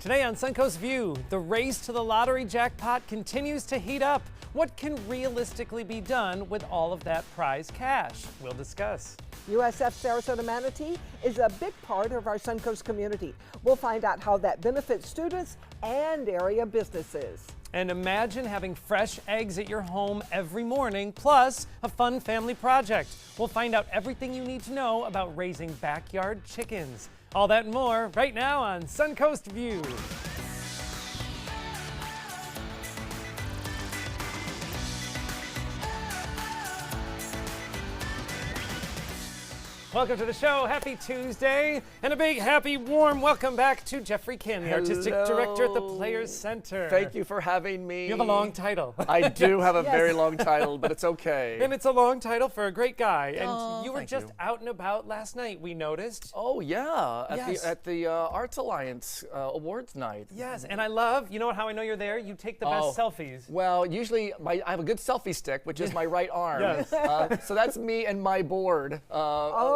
Today on Suncoast View, the race to the lottery jackpot continues to heat up. What can realistically be done with all of that prize cash? We'll discuss. USF Sarasota Manatee is a big part of our Suncoast community. We'll find out how that benefits students and area businesses. And imagine having fresh eggs at your home every morning, plus a fun family project. We'll find out everything you need to know about raising backyard chickens. All that and more right now on Suncoast View. Welcome to the show. Happy Tuesday, and a big, happy, warm welcome back to Jeffrey Kim, the Artistic Director at the Players Center. Thank you for having me. You have a long title. I do have a Yes. very long title, but it's okay. And it's a long title for a great guy. And Oh, you were thank just you. out and about last night, we noticed. Oh yeah, Yes. at the Arts Alliance Awards night. Yes, and I love, you know how I know you're there? You take the best selfies. Well, usually I have a good selfie stick, which is my right arm. Yes. So that's me and my board,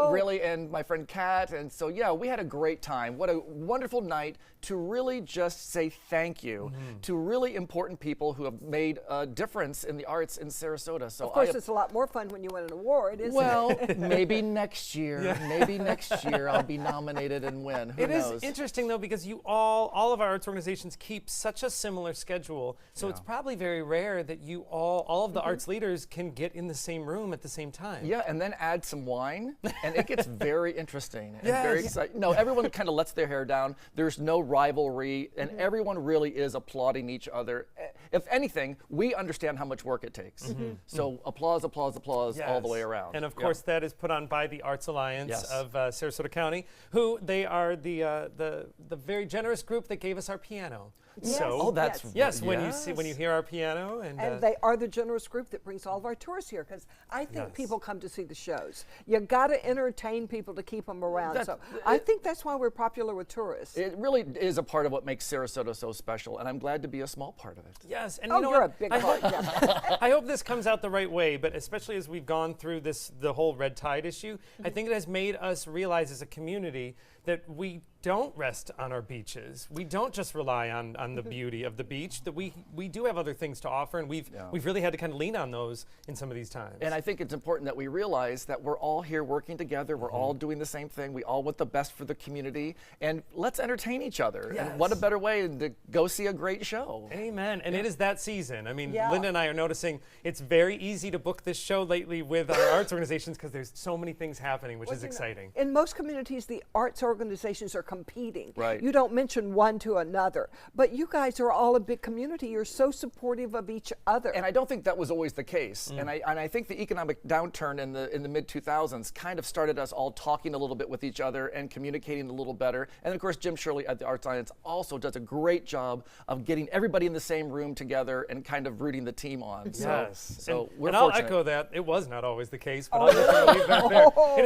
really, and my friend Kat. And so, yeah, we had a great time. What a wonderful night to really just say thank you to really important people who have made a difference in the arts in Sarasota. So Of course, it's a lot more fun when you win an award, isn't well, it? maybe next year. Maybe next year I'll be nominated and win. Who It knows? is interesting, though, because you all of our arts organizations keep such a similar schedule. So it's probably very rare that you all of the arts leaders can get in the same room at the same time. Yeah, and then add some wine, and it gets very interesting and very Yes. exciting. No, everyone kind of lets their hair down. There's no rivalry, and everyone really is applauding each other. If anything, we understand how much work it takes. So applause, applause, applause all the way Yes. around. And of course, that is put on by the Arts Alliance Yes. of Sarasota County, who they are the very generous group that gave us our piano. Yes. So Oh, that's yes, when you hear our piano And they are the generous group that brings all of our tourists here, because I think people come to see the shows. You got to entertain people to keep them around. So I think that's why we're popular with tourists. It really is a part of what makes Sarasota so special, and I'm glad to be a small part of it. yes, and Oh, you know you're what? a big part. Yeah. I hope this comes out the right way, but especially as we've gone through the whole red tide issue, I think it has made us realize as a community that we don't rest on our beaches. We don't just rely on the beauty of the beach, that we do have other things to offer, and we've really had to kind of lean on those in some of these times. And I think it's important that we realize that we're all here working together. We're all doing the same thing. We all want the best for the community, and let's entertain each other. Yes. And what a better way to go see a great show. Amen. And it is that season. I mean, Yeah. Linda and I are noticing it's very easy to book this show lately with our arts organizations because there's so many things happening, which is You know, exciting. in most communities, the arts organizations are competing. Right. You don't mention one to another. But you guys are all a big community. You're so supportive of each other. And I don't think that was always the case. And I think the economic downturn in the mid 2000s kind of started us all talking a little bit with each other and communicating a little better. And of course, Jim Shirley at the Arts Alliance also does a great job of getting everybody in the same room together and kind of rooting the team on. Yes. So we're and I'll fortunate. echo that. It was not always the case, but I'll definitely leave that there. It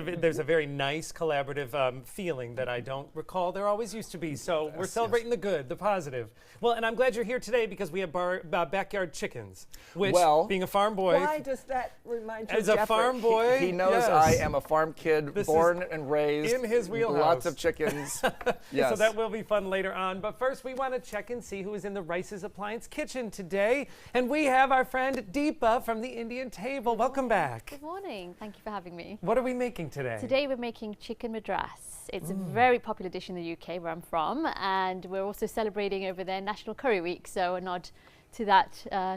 is there's a very nice collaborative feeling that I don't recall there always used to be. So we're celebrating the good, the positive. Well, and I'm glad you're here today because we have backyard chickens, which, Well, being a farm boy, Why does that remind you as of a Jeffrey? farm boy, He knows yes. I am a farm kid, This born is and raised in his wheelhouse. Lots of chickens. Yes. So that will be fun later on. But first, we want to check and see who is in the Rice's Appliance Kitchen today. And we have our friend Deepa from the Indian Table. Welcome back. Good morning. Thank you for having me. What are we making today? Today we're making chicken madras. It's a very popular dish in the UK where I'm from, and we're also celebrating over there National Curry Week, so a nod to that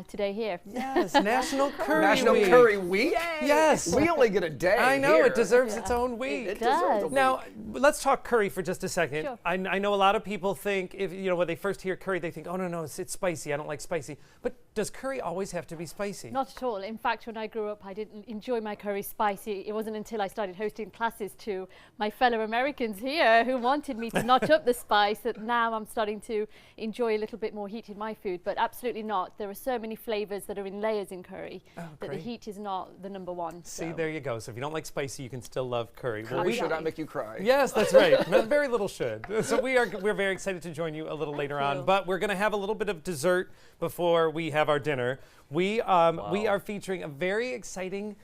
today here. Yes, National Curry National Week. Curry Week? Yes. We only get a day. I know, here. it deserves its own week. It does. deserves a week. Now, let's talk curry for just a second. Sure. I know a lot of people think, when they first hear curry, they think, oh, no, it's spicy. I don't like spicy. But does curry always have to be spicy? Not at all. In fact, when I grew up, I didn't enjoy my curry spicy. It wasn't until I started hosting classes to my fellow Americans here who wanted me to notch up the spice that now I'm starting to enjoy a little bit more heat in my food. But absolutely not. There are so many flavors that are in layers in curry that the great. heat is not the number one. See, so. there you go. So if you don't like spicy, you can still love curry. Well, Curry we should not make you cry. Yes, that's right. Very little should. So we're very excited to join you a little later on. you. But we're going to have a little bit of dessert before we have our dinner. We are featuring a very exciting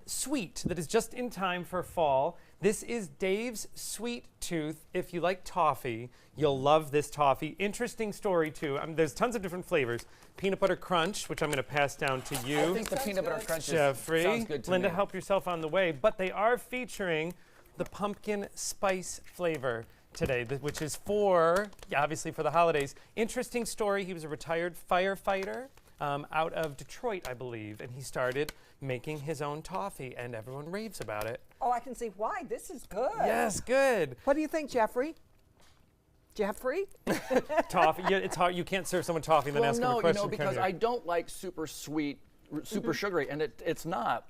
sweet that is just in time for fall. This is Dave's Sweet Tooth. If you like toffee, you'll love this toffee. Interesting story, too. There's tons of different flavors. Peanut butter crunch, which I'm going to pass down to you. I think the peanut butter crunch Jeffrey. sounds good to Linda, me. help yourself on the way. But they are featuring the pumpkin spice flavor today, which is obviously for the holidays. Interesting story. He was a retired firefighter out of Detroit, I believe, and he started making his own toffee, and everyone raves about it. Oh, I can see why. This is good. Yes, good. What do you think, Jeffrey? Jeffrey? Toffee. Yeah, it's hard. You can't serve someone toffee and then ask them a question. Because I don't like super sweet, super sugary, and it's not.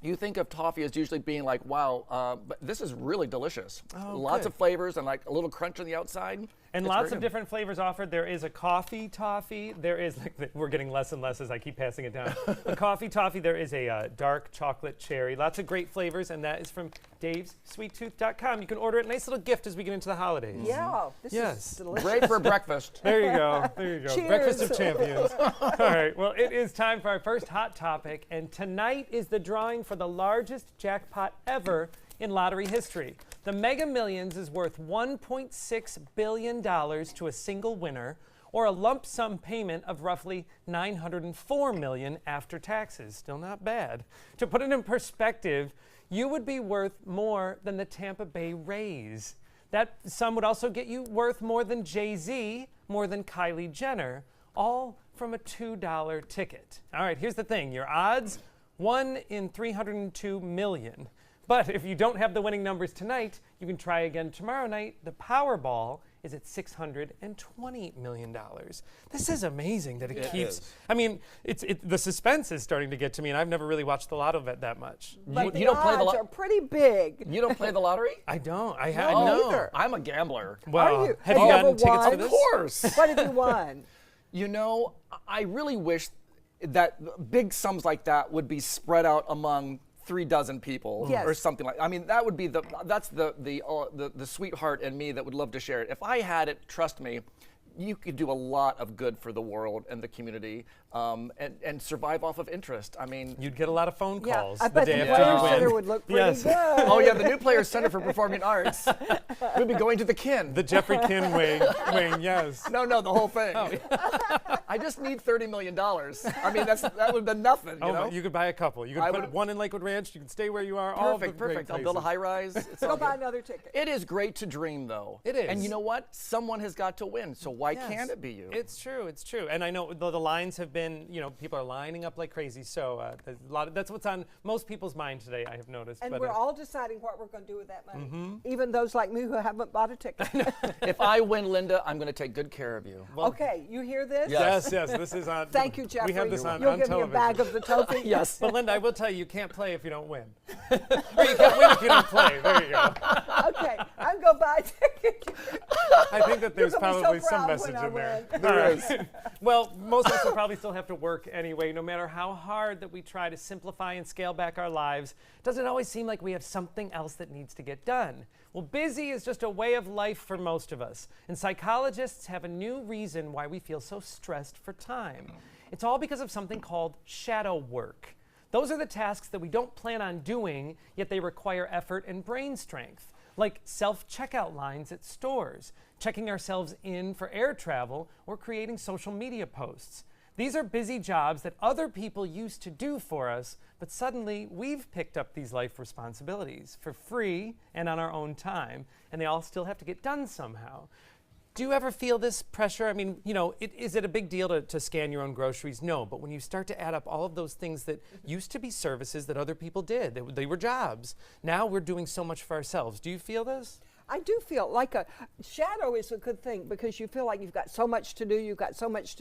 You think of toffee as usually being like, wow, but this is really delicious. Oh, lots good. of flavors and like a little crunch on the outside. And It's lots very of good. different flavors offered. There is a coffee toffee. There is, we're getting less and less as I keep passing it down. A coffee toffee. There is a dark chocolate cherry. Lots of great flavors, and that is from davessweettooth.com. You can order it. Nice little gift as we get into the holidays. Yeah. This Yes. is delicious. Great for breakfast. There you go. There you go. Cheers. Breakfast of champions. All right. Well, it is time for our first hot topic, and tonight is the drawing for the largest jackpot ever in lottery history. The Mega Millions is worth $1.6 billion to a single winner, or a lump sum payment of roughly $904 million after taxes. Still not bad. To put it in perspective, you would be worth more than the Tampa Bay Rays. That sum would also get you worth more than Jay-Z, more than Kylie Jenner, all from a $2 ticket. All right, here's the thing. Your odds, 1 in 302 million. But if you don't have the winning numbers tonight, you can try again tomorrow night. The Powerball is at $620 million. This is amazing that it keeps. is. I mean, the suspense is starting to get to me, and I've never really watched the lotto bet that much. But You don't play the odds are pretty big. You don't play the lottery? I don't. I No, know. neither. I'm a gambler. Well, Are you? have Have you you gotten ever tickets won? for Of this? course. What have you won? You know, I really wish that big sums like that would be spread out among 3 dozen people Yes. or something like. I mean, that would be that's the sweetheart in me that would love to share it. If I had it, trust me, you could do a lot of good for the world and the community, and survive off of interest. I mean, You'd get a lot of phone calls I the bet day the after Players you win. Center would look pretty Yes. good. oh yeah, the new Players Center for Performing Arts. We'll be going to the Kin. The Jeffrey Kin wing, yes. No, the whole thing. Oh. I just need $30 million. I mean, that would have been nothing. You know? You could buy a couple. You could I put would- one in Lakewood Ranch. You can stay where you are. All of the Perfect, great perfect. I'll build a places. high rise. It's all Go buy good. another ticket. It is great to dream, though. It is. And you know what? Someone has got to win. So why Yes. can't it be you? It's true. It's true. And I know the lines have been, people are lining up like crazy. So there's a lot that's what's on most people's mind today, I have noticed. And But, we're all deciding what we're going to do with that money. Even those like me who haven't bought a ticket. If I win, Linda, I'm going to take good care of you. well, Okay, you hear this? Yes, this is on. Thank you, Jeffrey. We have this on You'll on give me a television. bag of the toffee. Yes. But Linda, I will tell you, you can't play if you don't win. Or you can't win if you don't play. There you go. Okay, I'm going to buy a ticket. I think that there's You're gonna be so probably some proud message when I in there. win. There is. Well, most of us will probably still have to work anyway, no matter how hard that we try to simplify and scale back our lives. Doesn't it always seem like we have something else that needs to get done? Well, busy is just a way of life for most of us, and psychologists have a new reason why we feel so stressed for time. It's all because of something called shadow work. Those are the tasks that we don't plan on doing, yet they require effort and brain strength, like self-checkout lines at stores, checking ourselves in for air travel, or creating social media posts. These are busy jobs that other people used to do for us, but suddenly we've picked up these life responsibilities for free and on our own time, and they all still have to get done somehow. Do you ever feel this pressure? I mean, is it a big deal to scan your own groceries? No, but when you start to add up all of those things that used to be services that other people did, they were jobs. Now we're doing so much for ourselves. Do you feel this? I do feel like a shadow is a good thing because you feel like you've got so much to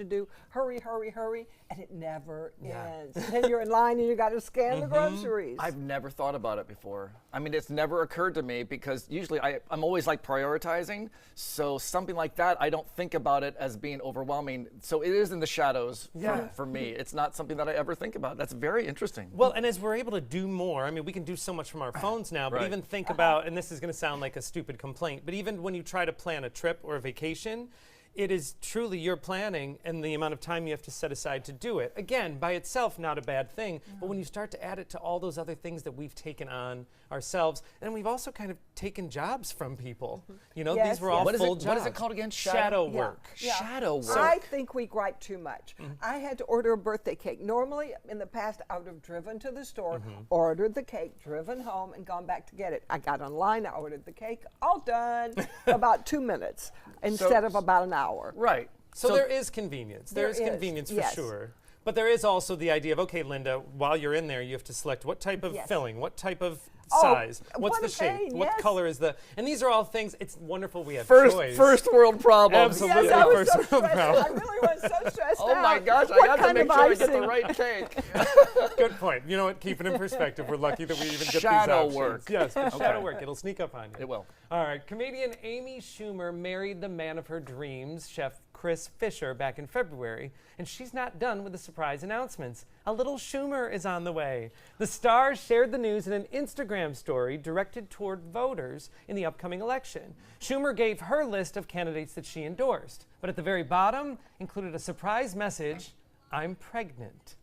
do, hurry, hurry, hurry, and it never ends. And then you're in line and you got to scan the groceries. I've never thought about it before. I mean, it's never occurred to me because usually I'm always like prioritizing. So something like that, I don't think about it as being overwhelming. So it is in the shadows for me. It's not something that I ever think about. That's very interesting. Well, and as we're able to do more, I mean, we can do so much from our phones now, but Right. even think about, and this is going to sound like a stupid complaint, but even when you try to plan a trip or a vacation, it is truly your planning and the amount of time you have to set aside to do it. Again, by itself, not a bad thing, but when you start to add it to all those other things that we've taken on ourselves. And we've also kind of taken jobs from people. You know, Yes, these were all What is full it? jobs. What is it called again? Shadow Yeah. work. Yeah. Shadow work. I think we gripe too much. I had to order a birthday cake. Normally, in the past, I would have driven to the store, ordered the cake, driven home, and gone back to get it. I got online, I ordered the cake, all done, about 2 minutes instead of about an hour. Right. So there is convenience. There is convenience for yes. sure. But there is also the idea of, okay, Linda, while you're in there, you have to select what type of Yes. filling, what type of Oh, size, what's what the a shape, pain, what yes. color is the, and these are all things, it's wonderful we have First choice. world problems. Absolutely. Yes, I was First so world stressed. problem. I really was so stressed Oh my out. gosh, What I got to kind make of sure I get the icing? right cake. Good point. You know what? Keep it in perspective. We're lucky that we even get Shadow these options. work. Yes, but shadow work. It'll sneak up on you. It will. All right. Comedian Amy Schumer married the man of her dreams, Chef Chris Fisher, back in February, and she's not done with the surprise announcements. A little Schumer is on the way. The star shared the news in an Instagram story directed toward voters in the upcoming election. Schumer gave her list of candidates that she endorsed, but at the very bottom included a surprise message: "I'm pregnant."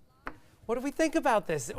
What do we think about this?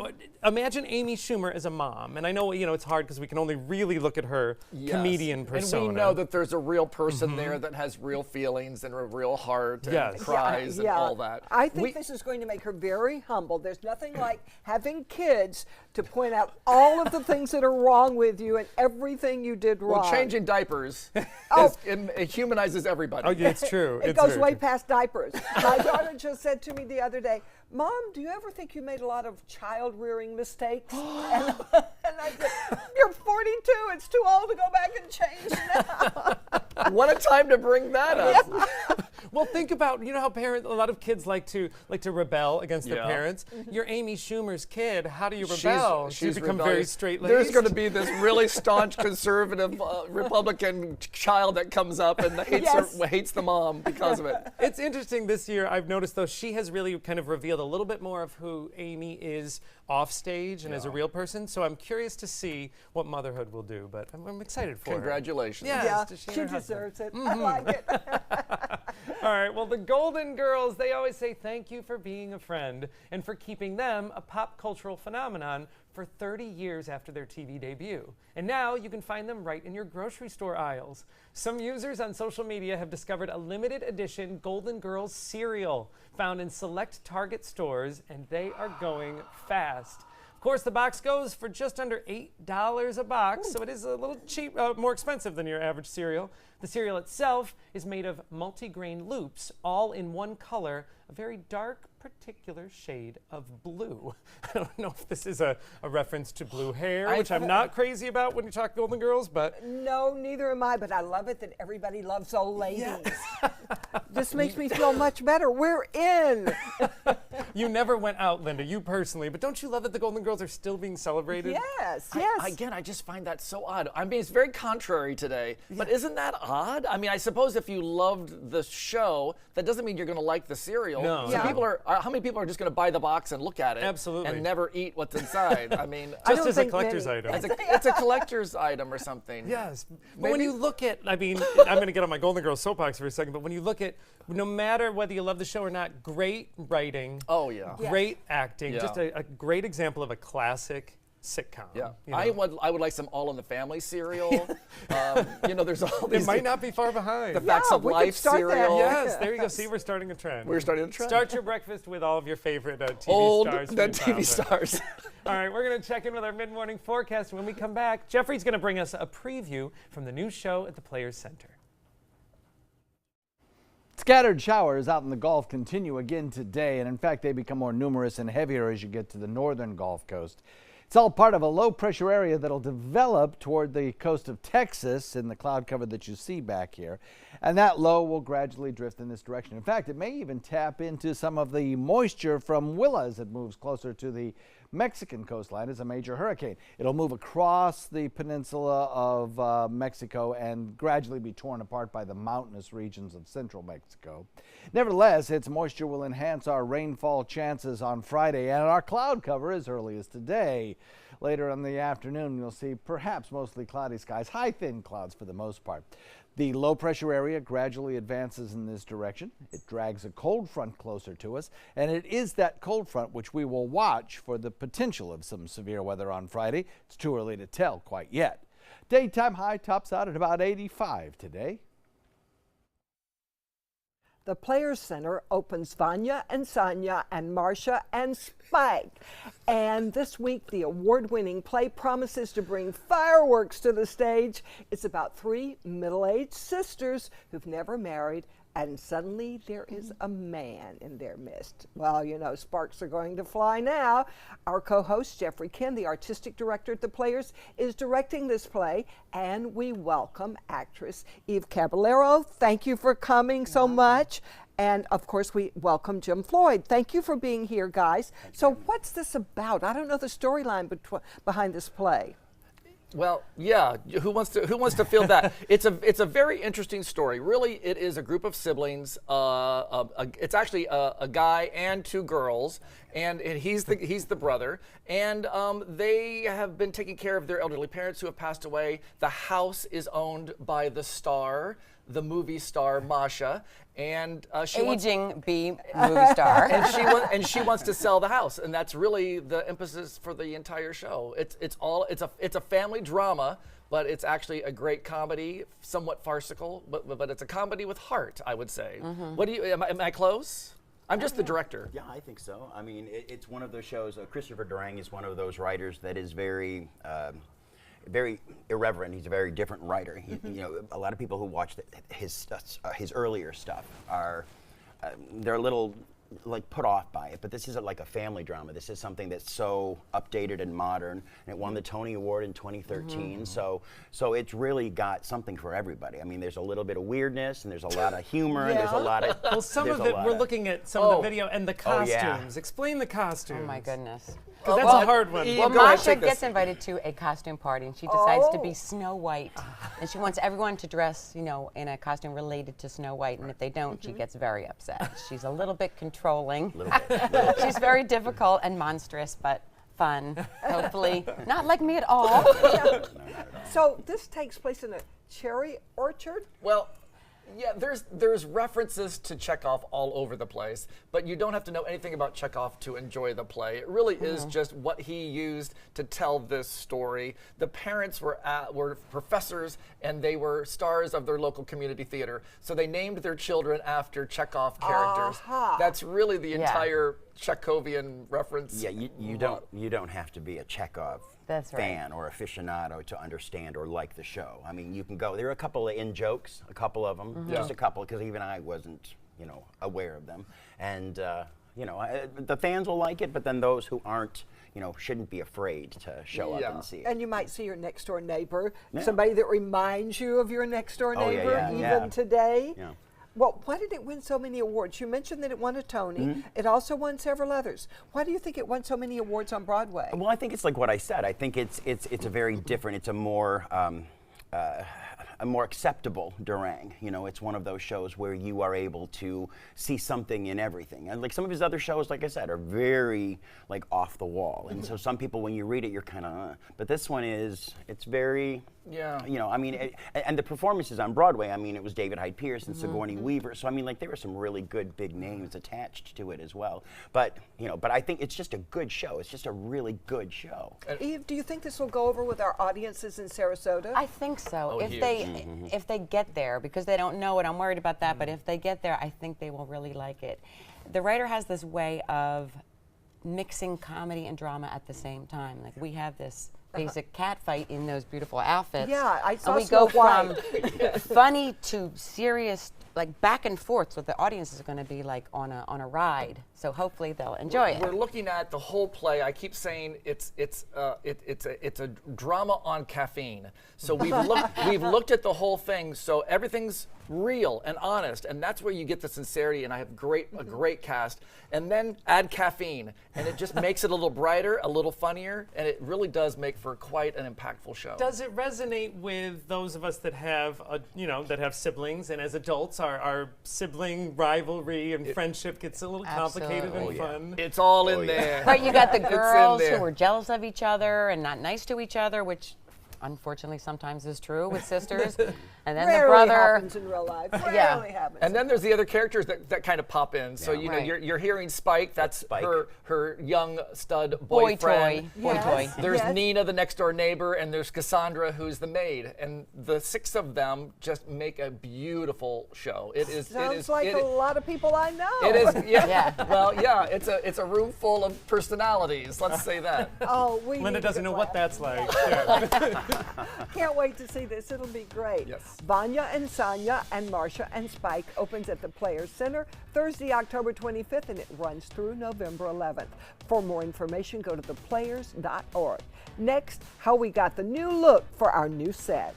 Imagine Amy Schumer as a mom, and I know it's hard because we can only really look at her comedian persona. And we know that there's a real person there that has real feelings and a real heart and Yes. cries and all that. I think this is going to make her very humble. There's nothing like having kids to point out all of the things that are wrong with you and everything you did wrong. Well, changing diapers, it humanizes everybody. Oh, yeah, it's true. It It's goes very way true. past diapers. My daughter just said to me the other day, "Mom, do you ever think you made a lot of child rearing mistakes?" and I said, "You're 42. It's too old to go back and change now." What a time to bring that up. Well, think about how a lot of kids like to rebel against their Yeah. parents. You're Amy Schumer's kid. How do you rebel? She's become very rebellious. straight-laced. There's going to be this really staunch conservative Republican child that comes up and hates the mom because of it. It's interesting this year. I've noticed though she has really kind of revealed a little bit more of who Amy is off stage and as a real person. So I'm curious to see what motherhood will do. But I'm excited for her. Congratulations. Yes, Yeah, to she and her husband. deserves it. I like it. All right, well, the Golden Girls, they always say thank you for being a friend and for keeping them a pop cultural phenomenon for 30 years after their TV debut. And now you can find them right in your grocery store aisles. Some users on social media have discovered a limited edition Golden Girls cereal found in select Target stores, and they are going fast. Of course, the box goes for just under $8 a box, so it is a little cheap, more expensive than your average cereal. The cereal itself is made of multi-grain loops, all in one color, a very dark, particular shade of blue. I don't know if this is a reference to blue hair, which I'm not crazy about when you talk Golden Girls, but No, neither am I, but I love it that everybody loves old ladies. This makes me feel much better. We're in. you never went out, Linda, you personally, but don't you love that the Golden Girls are still being celebrated? Yes, yes. Again, I just find that so odd. I mean, it's very contrary today, but isn't that odd? I mean, I suppose if you loved the show, that doesn't mean you're going to like the cereal. No. So Yeah. people how many people are just going to buy the box and look at it? Absolutely. And never eat what's inside? I mean, Just don't as a think collector's many. item. it's a collector's item or something. Yes. But when you look at, I mean, I'm going to get on my Golden Girls soapbox for a second, but when you look at, no matter whether you love the show or not, great writing, Oh, yeah. great acting, Yeah. just a great example of a classic sitcom. Yeah, you know? I would like some All in the Family cereal. There's all these. It might not be far behind. the Facts Yeah, of we could Life start that. cereal. Yes, there you go. See, we're starting a trend. We're starting a trend. Start your breakfast with all of your favorite TV Old stars. from the your TV childhood. stars. All right, we're going to check in with our mid-morning forecast. When we come back, Jeffrey's going to bring us a preview from the new show at the Players Center. Scattered showers out in the Gulf continue again today, and in fact, they become more numerous and heavier as you get to the northern Gulf Coast. It's all part of a low-pressure area that'll develop toward the coast of Texas in the cloud cover that you see back here. And that low will gradually drift in this direction. In fact, it may even tap into some of the moisture from Willa as it moves closer to the Mexican coastline as a major hurricane. It'll move across the peninsula of Mexico and gradually be torn apart by the mountainous regions of central Mexico. Nevertheless, its moisture will enhance our rainfall chances on Friday and our cloud cover as early as today. Later in the afternoon, you'll see perhaps mostly cloudy skies, high thin clouds for the most part. The low pressure area gradually advances in this direction. It drags a cold front closer to us, and it is that cold front which we will watch for the potential of some severe weather on Friday. It's too early to tell quite yet. Daytime high tops out at about 85 today. The Players Center opens Vanya and Sonia and Marcia and Spike. And this week, the award-winning play promises to bring fireworks to the stage. It's about 3 middle-aged sisters who've never married, and suddenly there is a man in their midst. Well, you know, sparks are going to fly now. Our co-host, Jeffrey Ken, the artistic director at the Players, is directing this play, and we welcome actress Eve Caballero. Thank you for coming so much. And of course, we welcome Jim Floyd. Thank you for being here, guys. So what's this about? I don't know the storyline behind this play. Well, yeah. Who wants to feel that? It's a very interesting story. Really, it is a group of siblings. It's actually a guy and 2 girls, and he's the brother. And they have been taking care of their elderly parents who have passed away. The house is owned by the movie star Masha, and she aging B movie star, and she wants to sell the house, and that's really the emphasis for the entire show. It's a family drama, but it's actually a great comedy, somewhat farcical, but it's a comedy with heart, I would say. What do you? Am I close? I'm just the director. Yeah, I think so. I mean, it's one of those shows. Christopher Durang is one of those writers that is very irreverent. He's a very different writer. You know, a lot of people who watch his earlier stuff are they're a little like put off by it, but this isn't like a family drama. This is something that's so updated and modern, and it won the Tony Award in 2013. So it's really got something for everybody. I mean, there's a little bit of weirdness, and there's a lot of humor, and there's a lot of well, some of it, we're looking at some of the video and the costumes. yeah. Explain the costumes. oh my goodness. Because that's a hard one. Well, go ahead, Masha take this. gets invited to a costume party, and she decides to be Snow White, and she wants everyone to dress, you know, in a costume related to Snow White, and if they don't, she gets very upset. She's a little bit controlling. She's very difficult and monstrous, but fun. Hopefully, not like me at all. So this takes place in a cherry orchard? Well, yeah, there's references to Chekhov all over the place, but you don't have to know anything about Chekhov to enjoy the play. It really is just what he used to tell this story. The parents were professors, and they were stars of their local community theater, so they named their children after Chekhov characters. That's really the entire Chekhovian reference. Yeah, you don't have to be a Chekhov fan or aficionado to understand or like the show. I mean, you can go. There are a couple of in-jokes, a couple of them, just a couple, because even I wasn't, aware of them. And, the fans will like it, but then those who aren't, shouldn't be afraid to show up and see it. And you might see your next door neighbor, somebody that reminds you of your next door neighbor, even today. Yeah. Well, why did it win so many awards? You mentioned that it won a Tony. It also won several others. Why do you think it won so many awards on Broadway? Well, I think it's like what I said. I think it's a very different. It's a more acceptable Durang. It's one of those shows where you are able to see something in everything. And like some of his other shows, like I said, are very like off the wall. And so some people, when you read it, you're kind of, but this one it's very. Yeah. And the performances on Broadway, it was David Hyde Pierce and Sigourney Weaver. So, there were some really good big names attached to it as well. But, but I think it's just a good show. It's just a really good show. Eve, do you think this will go over with our audiences in Sarasota? I think so. If they get there, because they don't know it, I'm worried about that, but if they get there, I think they will really like it. The writer has this way of mixing comedy and drama at the same time. Like we have this basic cat fight in those beautiful outfits. Yeah, I saw and we Snow go White. from funny to serious, like back and forth. So the audience is going to be like on a ride. So hopefully they'll enjoy it. We're looking at the whole play. I keep saying it's a drama on caffeine. So we've looked at the whole thing. So everything's real and honest, and that's where you get the sincerity. And I have a great cast. And then add caffeine, and it just makes it a little brighter, a little funnier, and it really does make for quite an impactful show. Does it resonate with those of us that have, that have siblings, and as adults, our sibling rivalry and friendship gets a little complicated and fun? It's all in there. Right, you got the girls who are jealous of each other and not nice to each other, which unfortunately sometimes is true with sisters. And then Rarely the brother. happens in real life. Yeah. Rarely happens. And then there's the other characters that kind of pop in. So you know, Right. you're hearing Spike. That's Spike. her young stud Boy boyfriend. toy. Boy Yes. toy. There's Yes. Nina, the next door neighbor, and there's Cassandra, who's the maid. And the 6 of them just make a beautiful show. It is. Sounds like a lot of people I know. It is. Yeah. Yeah. Well, yeah. It's a room full of personalities. Let's say that. Oh, we Linda need to doesn't get know what last. that's like. Yeah. Can't wait to see this. It'll be great. Yes. Vanya and Sonia and Marsha and Spike opens at the Players Center Thursday, October 25th, and it runs through November 11th. For more information, go to theplayers.org. Next, how we got the new look for our new set.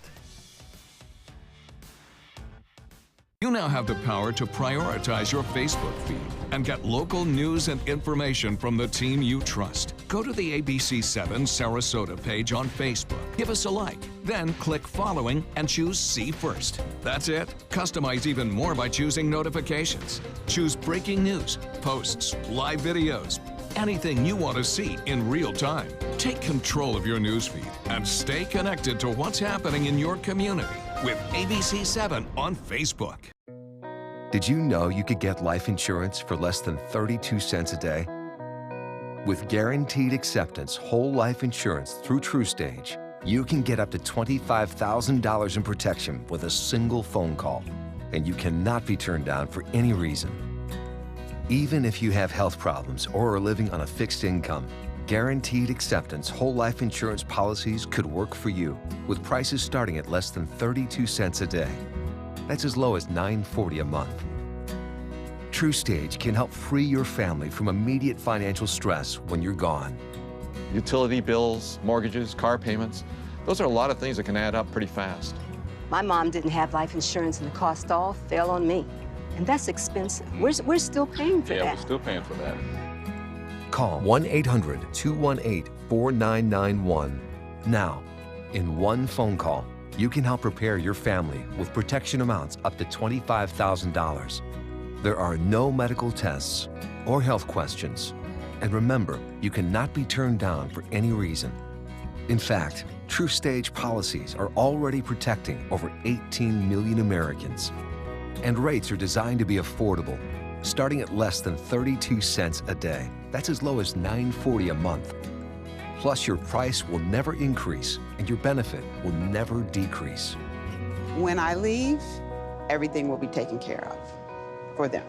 You now have the power to prioritize your Facebook feed and get local news and information from the team you trust. Go to the ABC7 Sarasota page on Facebook. Give us a like, then click following and choose See First. That's it. Customize even more by choosing notifications. Choose breaking news, posts, live videos, anything you want to see in real time. Take control of your newsfeed and stay connected to what's happening in your community with ABC7 on Facebook. Did you know you could get life insurance for less than 32 cents a day? With guaranteed acceptance whole life insurance through TrueStage, you can get up to $25,000 in protection with a single phone call, and you cannot be turned down for any reason. Even if you have health problems or are living on a fixed income, guaranteed acceptance whole life insurance policies could work for you with prices starting at less than 32 cents a day. That's as low as $9.40 a month. TrueStage can help free your family from immediate financial stress when you're gone. Utility bills, mortgages, car payments, those are a lot of things that can add up pretty fast. My mom didn't have life insurance and the cost all fell on me. And that's expensive. We're still paying for Yeah, that. we're still paying for that. Call 1-800-218-4991 now. In one phone call, you can help prepare your family with protection amounts up to $25,000. There are no medical tests or health questions. And remember, you cannot be turned down for any reason. In fact, TrueStage policies are already protecting over 18 million Americans. And rates are designed to be affordable, starting at less than 32 cents a day. That's as low as $9.40 a month. Plus, your price will never increase and your benefit will never decrease. When I leave, everything will be taken care of for them.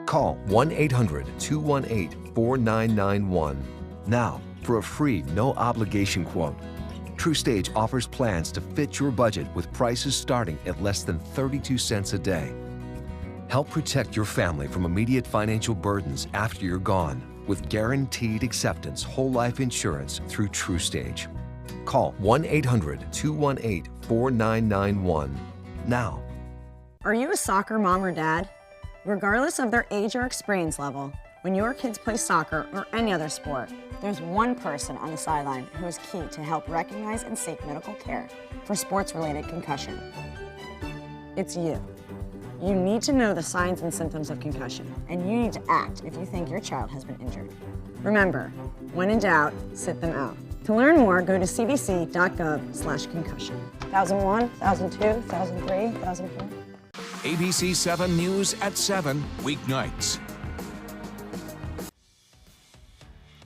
Call 1-800-218-4991 now for a free, no-obligation quote. TrueStage offers plans to fit your budget with prices starting at less than 32 cents a day. Help protect your family from immediate financial burdens after you're gone with guaranteed acceptance whole life insurance through TrueStage. Call 1-800-218-4991 now. Are you a soccer mom or dad? Regardless of their age or experience level, when your kids play soccer or any other sport, there's one person on the sideline who is key to help recognize and seek medical care for sports-related concussion. It's you. You need to know the signs and symptoms of concussion, and you need to act if you think your child has been injured. Remember, when in doubt, sit them out. To learn more, go to cdc.gov/concussion. 1001, 1002, 1003, 1004. ABC 7 News at 7, weeknights.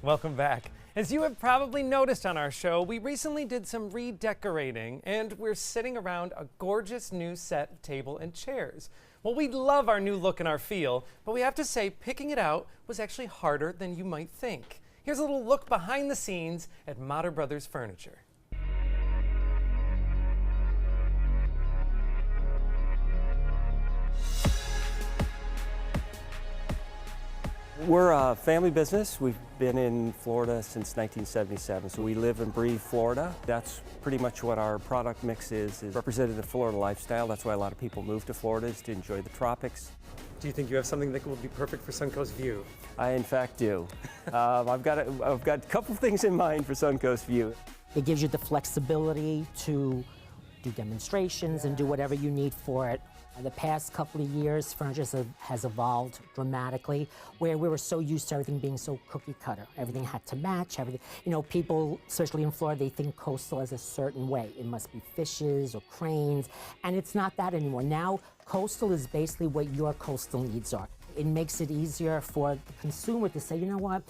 Welcome back. As you have probably noticed on our show, we recently did some redecorating, and we're sitting around a gorgeous new set of table and chairs. Well, we love our new look and our feel, but we have to say picking it out was actually harder than you might think. Here's a little look behind the scenes at Matter Brothers Furniture. We're a family business. We've been in Florida since 1977, so we live and breathe Florida. That's pretty much what our product mix is represented the Florida lifestyle. That's why a lot of people move to Florida, is to enjoy the tropics. Do you think you have something that will be perfect for Suncoast View? I, in fact, do. I've got a couple things in mind for Suncoast View. It gives you the flexibility to do demonstrations and do whatever you need for it. The past couple of years, furniture has evolved dramatically, where we were so used to everything being so cookie cutter. Everything had to match, everything. You know, people, especially in Florida, they think coastal is a certain way. It must be fishes or cranes, and it's not that anymore. Now, coastal is basically what your coastal needs are. It makes it easier for the consumer to say, you know what,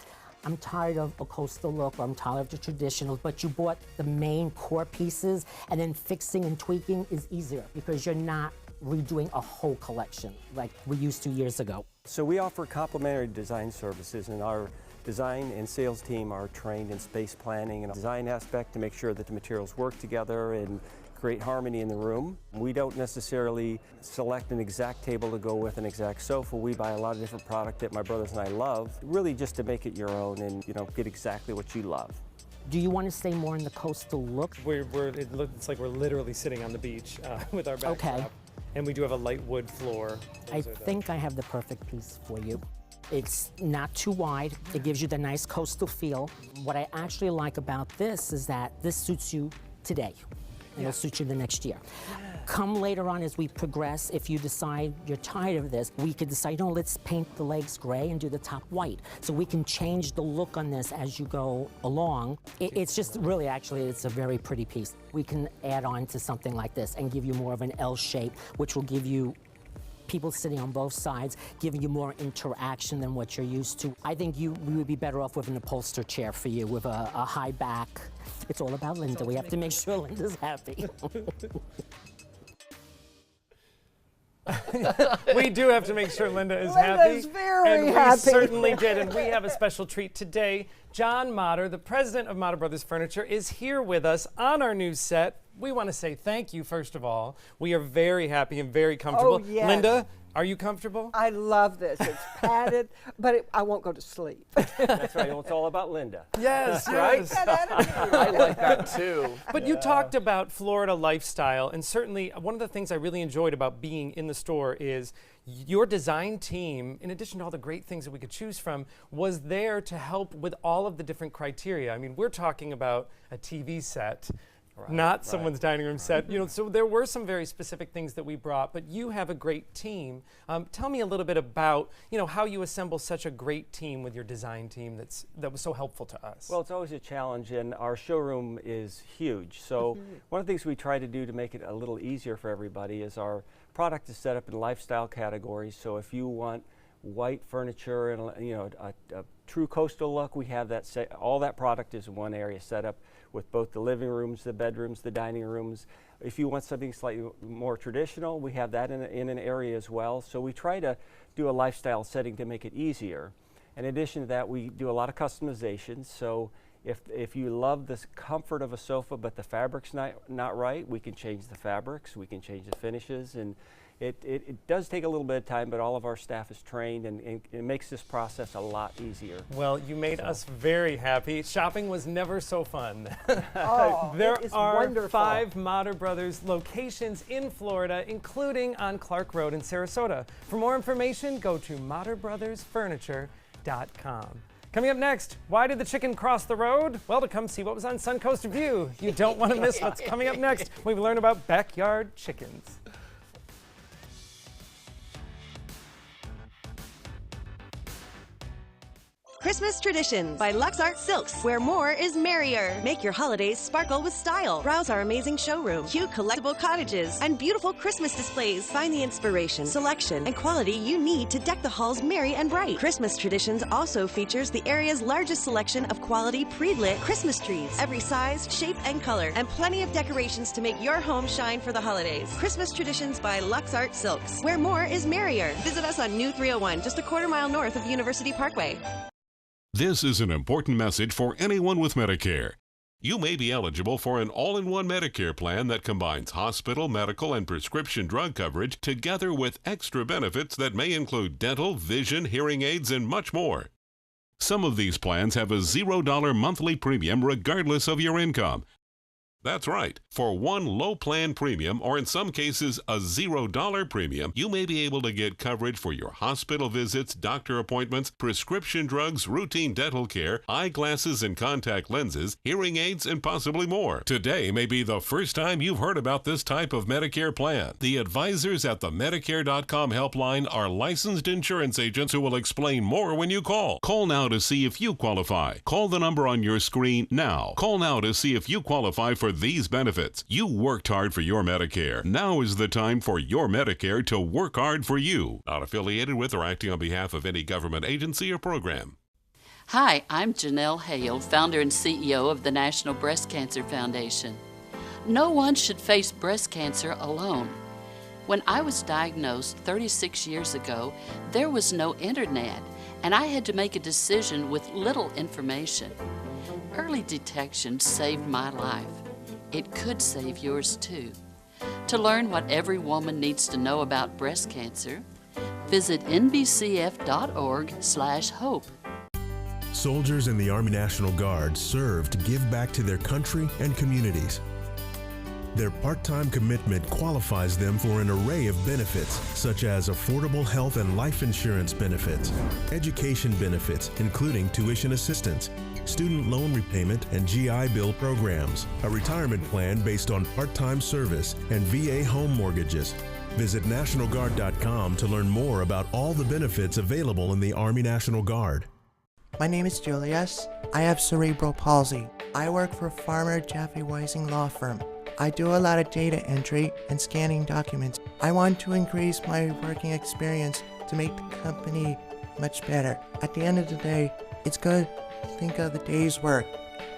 I'm tired of a coastal look, or I'm tired of the traditional, but you bought the main core pieces, and then fixing and tweaking is easier because you're not redoing a whole collection like we used to years ago. So we offer complementary design services, and our design and sales team are trained in space planning and design aspect to make sure that the materials work together and create harmony in the room. We don't necessarily select an exact table to go with an exact sofa. We buy a lot of different product that my brothers and I love, really just to make it your own and, you know, get exactly what you love. Do you want to stay more in the coastal look? It's like we're literally sitting on the beach with our backdrop. Okay. And we do have a light wood floor. I think I have the perfect piece for you. It's not too wide. It gives you the nice coastal feel. What I actually like about this is that this suits you today. It'll suit you the next year. Come later on as we progress, if you decide you're tired of this, we could decide, no, let's paint the legs gray and do the top white. So we can change the look on this as you go along. It's just really, actually, it's a very pretty piece. We can add on to something like this and give you more of an L shape, which will give you people sitting on both sides, giving you more interaction than what you're used to. I think we would be better off with an upholstered chair for you with a high back. It's all about Linda. We have to make sure Linda's happy. We do have to make sure Linda is Linda's happy. very and happy. we certainly did. And we have a special treat today. John Motter, the president of Motter Brothers Furniture, is here with us on our new set. We want to say thank you, first of all. We are very happy and very comfortable. Oh, yes. Linda, are you comfortable? I love this. It's padded, but I won't go to sleep. That's right. It's all about Linda. Yes, Right? yes. I like that too. But you talked about Florida lifestyle, and certainly one of the things I really enjoyed about being in the store is your design team, in addition to all the great things that we could choose from, was there to help with all of the different criteria. I mean, we're talking about a TV set, not someone's dining room set. You know, so there were some very specific things that we brought, but you have a great team. Tell me a little bit about, you know, how you assemble such a great team with your design team that was so helpful to us. Well, it's always a challenge, and our showroom is huge. So one of the things we try to do to make it a little easier for everybody is our product is set up in lifestyle categories. So if you want white furniture and, you know, a true coastal look, we have that all that product is in one area set up with both the living rooms, the bedrooms, the dining rooms. If you want something slightly more traditional, we have that in an area as well. So we try to do a lifestyle setting to make it easier. In addition to that, we do a lot of customizations. So if you love the comfort of a sofa but the fabric's not right, we can change the fabrics, we can change the finishes, and it does take a little bit of time, but all of our staff is trained, and it makes this process a lot easier. Well, you made us very happy. Shopping was never so fun. Oh, There it is are wonderful. 5 Motter Brothers locations in Florida, including on Clark Road in Sarasota. For more information, go to MotterBrothersFurniture.com. Coming up next, why did the chicken cross the road? Well, to come see what was on Suncoast View. You don't want to miss what's coming up next when we learn about backyard chickens. Christmas Traditions by Lux Art Silks, where more is merrier. Make your holidays sparkle with style. Browse our amazing showroom, cute collectible cottages, and beautiful Christmas displays. Find the inspiration, selection, and quality you need to deck the halls merry and bright. Christmas Traditions also features the area's largest selection of quality pre-lit Christmas trees, every size, shape, and color, and plenty of decorations to make your home shine for the holidays. Christmas Traditions by Lux Art Silks, where more is merrier. Visit us on New 301, just a quarter-mile north of University Parkway. This is an important message for anyone with Medicare. You may be eligible for an all-in-one Medicare plan that combines hospital, medical, and prescription drug coverage together with extra benefits that may include dental, vision, hearing aids, and much more. Some of these plans have a $0 monthly premium regardless of your income. That's right. For one low plan premium, or in some cases a $0 premium, you may be able to get coverage for your hospital visits, doctor appointments, prescription drugs, routine dental care, eyeglasses and contact lenses, hearing aids, and possibly more. Today may be the first time you've heard about this type of Medicare plan. The advisors at the Medicare.com helpline are licensed insurance agents who will explain more when you call. Call now to see if you qualify. Call the number on your screen now. Call now to see if you qualify for these benefits. You worked hard for your Medicare. Now is the time for your Medicare to work hard for you. Not affiliated with or acting on behalf of any government agency or program. Hi, I'm Janelle Hale, founder and CEO of the National Breast Cancer Foundation. No one should face breast cancer alone. When I was diagnosed 36 years ago, there was no internet, and I had to make a decision with little information. Early detection saved my life. It could save yours too. To learn what every woman needs to know about breast cancer, visit nbcf.org/hope. Soldiers in the Army National Guard serve to give back to their country and communities. Their part-time commitment qualifies them for an array of benefits, such as affordable health and life insurance benefits, education benefits, including tuition assistance, student loan repayment and GI Bill programs, a retirement plan based on part-time service, and VA home mortgages. Visit NationalGuard.com to learn more about all the benefits available in the Army National Guard. My name is Julius. I have cerebral palsy. I work for Farmer Jeffrey Weising Law Firm. I do a lot of data entry and scanning documents. I want to increase my working experience to make the company much better. At the end of the day, it's good to think of the day's work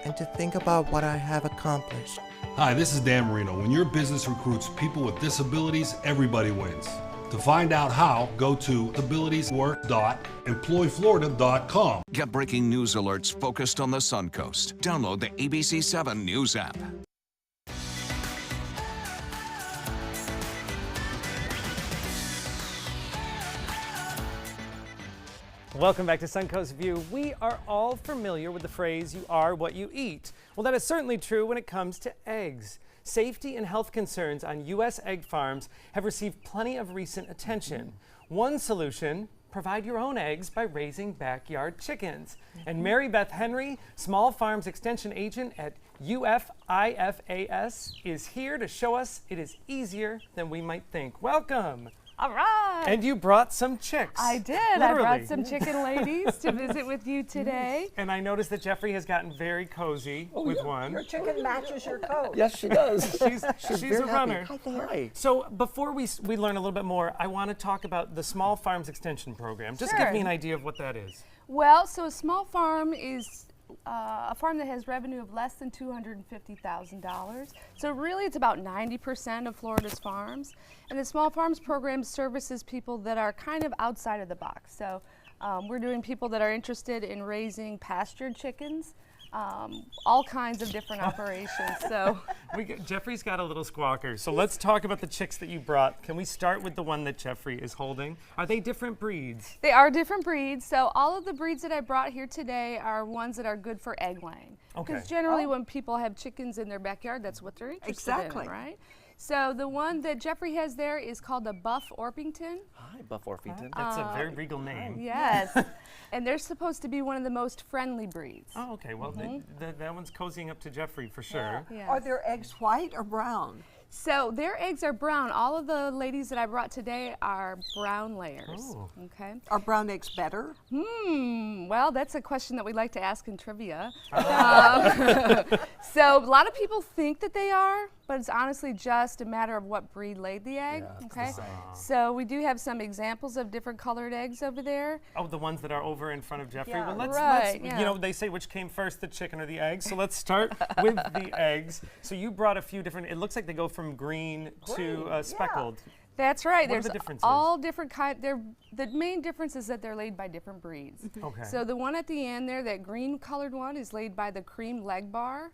and to think about what I have accomplished. Hi, this is Dan Marino. When your business recruits people with disabilities, everybody wins. To find out how, go to abilitieswork.employflorida.com. Get breaking news alerts focused on the Suncoast. Download the ABC7 News app. Welcome back to Suncoast View. We are all familiar with the phrase, you are what you eat. Well, that is certainly true when it comes to eggs. Safety and health concerns on U.S. egg farms have received plenty of recent attention. One solution, provide your own eggs by raising backyard chickens. And Mary Beth Henry, Small Farms Extension Agent at UFIFAS, is here to show us it is easier than we might think. Welcome. All right. And you brought some chicks. I did. Literally. I brought some chicken ladies to visit with you today. And I noticed that Jeffrey has gotten very cozy with one. Your chicken matches your coat. Yes, she does. She's very a runner. happy. Hi. So before we learn a little bit more, I want to talk about the Small Farms Extension Program. Just Sure. give me an idea of what that is. Well, so a small farm is a farm that has revenue of less than $250,000. So really it's about 90% of Florida's farms. And the Small Farms Program services people that are kind of outside of the box. So we're doing people that are interested in raising pastured chickens, all kinds of different operations. So Jeffrey's got a little squawker. So let's talk about the chicks that you brought. Can we start with the one that Jeffrey is holding? Are they different breeds? They are different breeds. So all of the breeds that I brought here today are ones that are good for egg laying. Okay. Because generally when people have chickens in their backyard, that's what they're interested in, right? So the one that Jeffrey has there is called the Buff Orpington. Hi, Buff Orpington. That's a very regal name. Yes. And they're supposed to be one of the most friendly breeds. Oh, okay. Well, that one's cozying up to Jeffrey for sure. Yeah. Are their eggs white or brown? So their eggs are brown. All of the ladies that I brought today are brown layers. Oh. Okay. Are brown eggs better? Well, that's a question that we like to ask in trivia. So a lot of people think that they are, but it's honestly just a matter of what breed laid the egg. Okay. So we do have some examples of different colored eggs over there. Oh, the ones that are over in front of Jeffrey. Yeah. Well, let's Yeah. you know, they say which came first, the chicken or the egg. So let's start with the eggs. So you brought a few different. It looks like they go from green to speckled. That's right. What are There's the differences? all different kinds. The main difference is that they're laid by different breeds. Okay. So the one at the end there, that green colored one, is laid by the cream leg bar.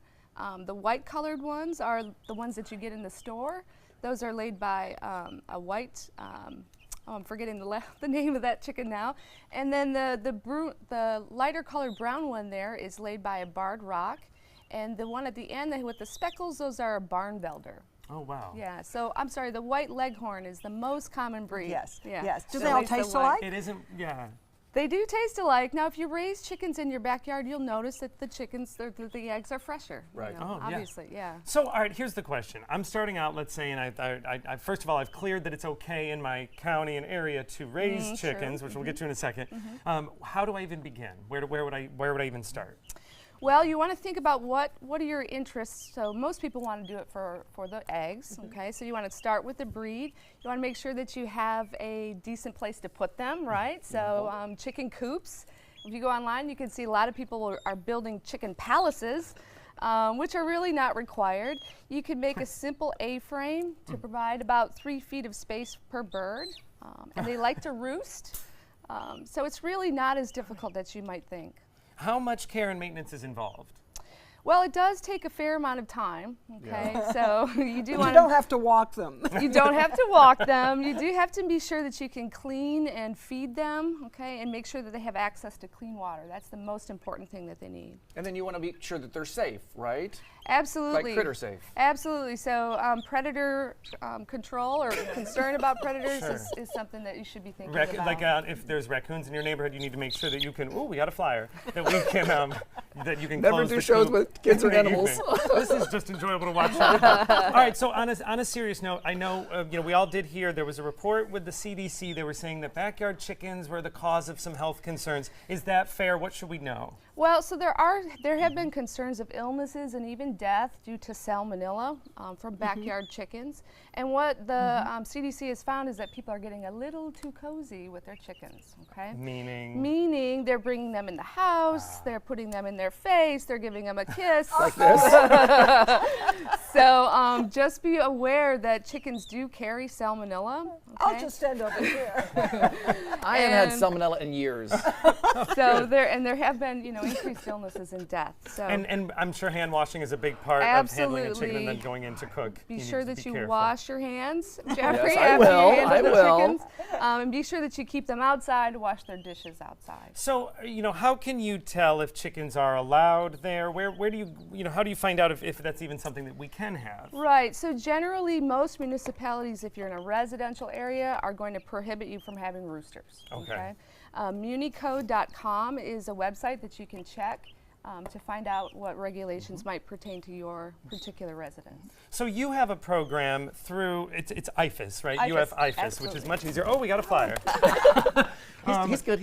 The white colored ones are the ones that you get in the store. Those are laid by a white, I'm forgetting the name of that chicken now. And then the lighter colored brown one there is laid by a barred rock. And the one at the end with the speckles, those are a barnvelder. Oh, wow. Yeah, so I'm sorry, the white leghorn is the most common breed. Yes, yeah. yes. Do So they all it's the taste white. alike? It isn't, yeah. They do taste alike. Now, if you raise chickens in your backyard, you'll notice that the chickens, the eggs are fresher. Right. You know, Oh, obviously, yeah. So, all right, here's the question. I'm starting out, let's say, and I first of all, I've cleared that it's okay in my county and area to raise chickens, which we'll get to in a second. How do I even begin? Where would I even start? Well, you want to think about what are your interests. So most people want to do it for the eggs, okay? So you want to start with the breed. You want to make sure that you have a decent place to put them, right? So chicken coops. If you go online, you can see a lot of people are building chicken palaces, which are really not required. You can make a simple A-frame to provide about 3 feet of space per bird, and they like to roost. So it's really not as difficult as you might think. How much care and maintenance is involved? Well, it does take a fair amount of time, okay? So you do want You don't have to walk them. You don't have to walk them. You do have to be sure that you can clean and feed them, okay? And make sure that they have access to clean water. That's the most important thing that they need. And then you want to be sure that they're safe, right? Absolutely. Like critter safe. Absolutely. So predator control or concern about predators is something that you should be thinking about. Like if there's raccoons in your neighborhood, you need to make sure that you can. Oh, we got a flyer that we can that you can Never close do the shows coop with kids or in the animals. evening. This is just enjoyable to watch. All right. So on a serious note, I know we all did hear there was a report with the CDC. They were saying that backyard chickens were the cause of some health concerns. Is that fair? What should we know? Well, so there have been concerns of illnesses and even death due to salmonella from backyard chickens. And what the CDC has found is that people are getting a little too cozy with their chickens, okay? Meaning they're bringing them in the house, they're putting them in their face, they're giving them a kiss. Like this? So just be aware that chickens do carry salmonella. Okay? I'll just stand over here. I haven't had salmonella in years. So there have been, increased illnesses and death. So and I'm sure hand washing is a big part of handling a chicken and then going in to cook. Be sure that you wash your hands, Jeffrey, Yes, after you handle the will. chickens. And be sure that you keep them outside, wash their dishes outside. So, how can you tell if chickens are allowed there? Where do you, how do you find out if that's even something that we can have? Right, so generally most municipalities, if you're in a residential area, are going to prohibit you from having roosters. Okay. Municode.com is a website that you can check to find out what regulations might pertain to your particular residence. So you have a program through, it's IFAS, right? You have IFAS, absolutely. which is much easier. Oh, we got a flyer. He's good.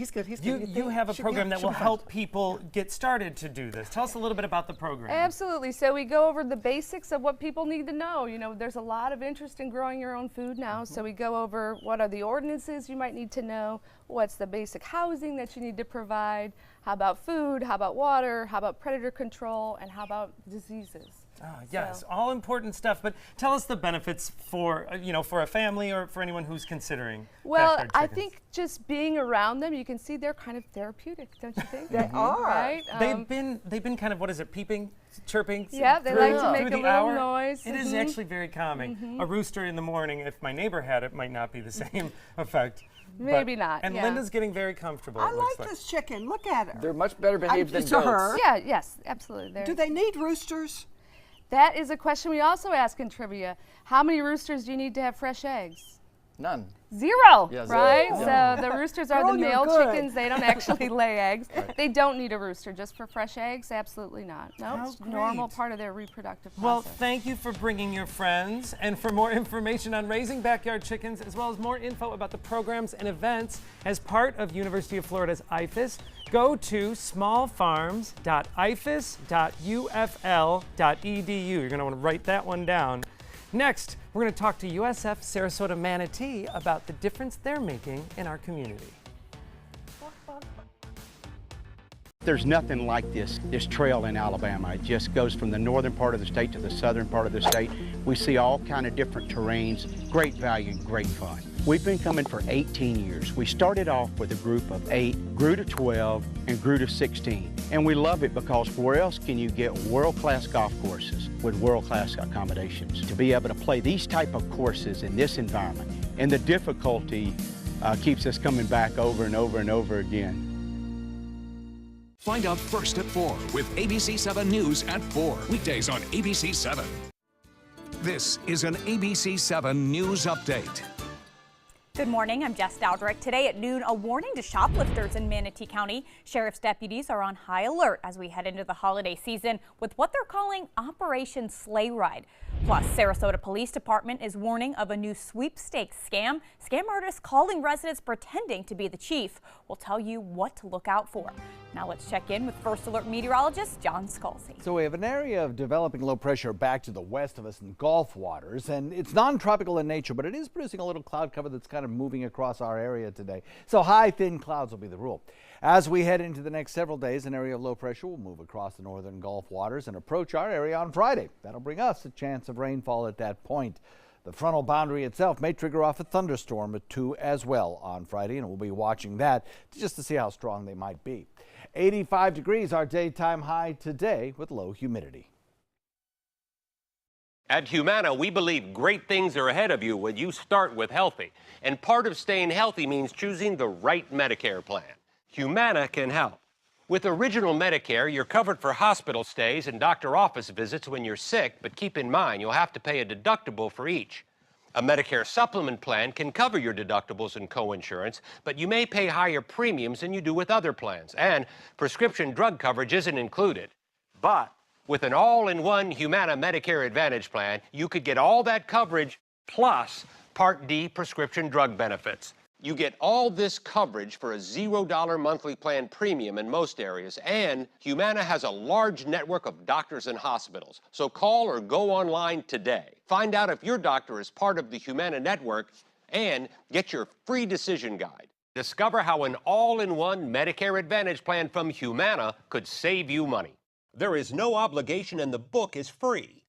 You have a program that will help people get started to do this. Tell us a little bit about the program. Absolutely. So we go over the basics of what people need to know. There's a lot of interest in growing your own food now. So we go over what are the ordinances you might need to know, what's the basic housing that you need to provide, how about food, how about water, how about predator control, and how about diseases. Yes, all important stuff. But tell us the benefits for for a family or for anyone who's considering. Well, backyard I chickens. think just being around them, you can see they're kind of therapeutic, don't you think? They are. Right? They've been kind of, what is it, peeping, chirping? Yeah, they like to make a little hour. noise. It is actually very calming. A rooster in the morning, if my neighbor had it, might not be the same effect. Maybe not. And yeah. Linda's getting very comfortable. I it looks like this chicken. Look at her. They're much better behaved than to goats. her. Yeah, yes, absolutely. Do they need roosters? That is a question we also ask in trivia. How many roosters do you need to have fresh eggs? None. 0, Yeah, 0. right? Yeah. So the roosters are Girl, the you're male good. chickens. They don't actually lay eggs. Right. They don't need a rooster just for fresh eggs. Absolutely not. No, How it's a normal great. part of their reproductive Well, process. thank you for bringing your friends. And for more information on raising backyard chickens, as well as more info about the programs and events as part of University of Florida's IFAS, go to smallfarms.ifas.ufl.edu. You're going to want to write that one down. Next, we're going to talk to USF Sarasota Manatee about the difference they're making in our community. There's nothing like this trail in Alabama. It just goes from the northern part of the state to the southern part of the state. We see all kind of different terrains, great value, great fun. We've been coming for 18 years. We started off with a group of 8, grew to 12, and grew to 16. And we love it because where else can you get world-class golf courses with world-class accommodations? To be able to play these type of courses in this environment, and the difficulty keeps us coming back over and over and over again. Find out first at 4 with ABC 7 News at 4. Weekdays on ABC 7. This is an ABC 7 News Update. Good morning, I'm Jess Dowdrick. Today at noon, a warning to shoplifters in Manatee County. Sheriff's deputies are on high alert as we head into the holiday season with what they're calling Operation Sleigh Ride. Plus, Sarasota Police Department is warning of a new sweepstakes scam. Scam artists calling residents pretending to be the chief. We'll tell you what to look out for. Now let's check in with First Alert meteorologist John Scalzi. So we have an area of developing low pressure back to the west of us in Gulf waters, and it's non-tropical in nature, but it is producing a little cloud cover that's kind of moving across our area today. So high, thin clouds will be the rule. As we head into the next several days, an area of low pressure will move across the northern Gulf waters and approach our area on Friday. That'll bring us a chance of rainfall at that point. The frontal boundary itself may trigger off a thunderstorm or two as well on Friday, and we'll be watching that just to see how strong they might be. 85 degrees our daytime high today with low humidity. At Humana, we believe great things are ahead of you when you start with healthy. And part of staying healthy means choosing the right Medicare plan. Humana can help. With Original Medicare, you're covered for hospital stays and doctor office visits when you're sick, but keep in mind you'll have to pay a deductible for each. A Medicare supplement plan can cover your deductibles and coinsurance, but you may pay higher premiums than you do with other plans, and prescription drug coverage isn't included. But with an all-in-one Humana Medicare Advantage plan, you could get all that coverage plus Part D prescription drug benefits. You get all this coverage for a $0 monthly plan premium in most areas, and Humana has a large network of doctors and hospitals. So call or go online today. Find out if your doctor is part of the Humana network and get your free decision guide. Discover how an all-in-one Medicare Advantage plan from Humana could save you money. There is no obligation and the book is free.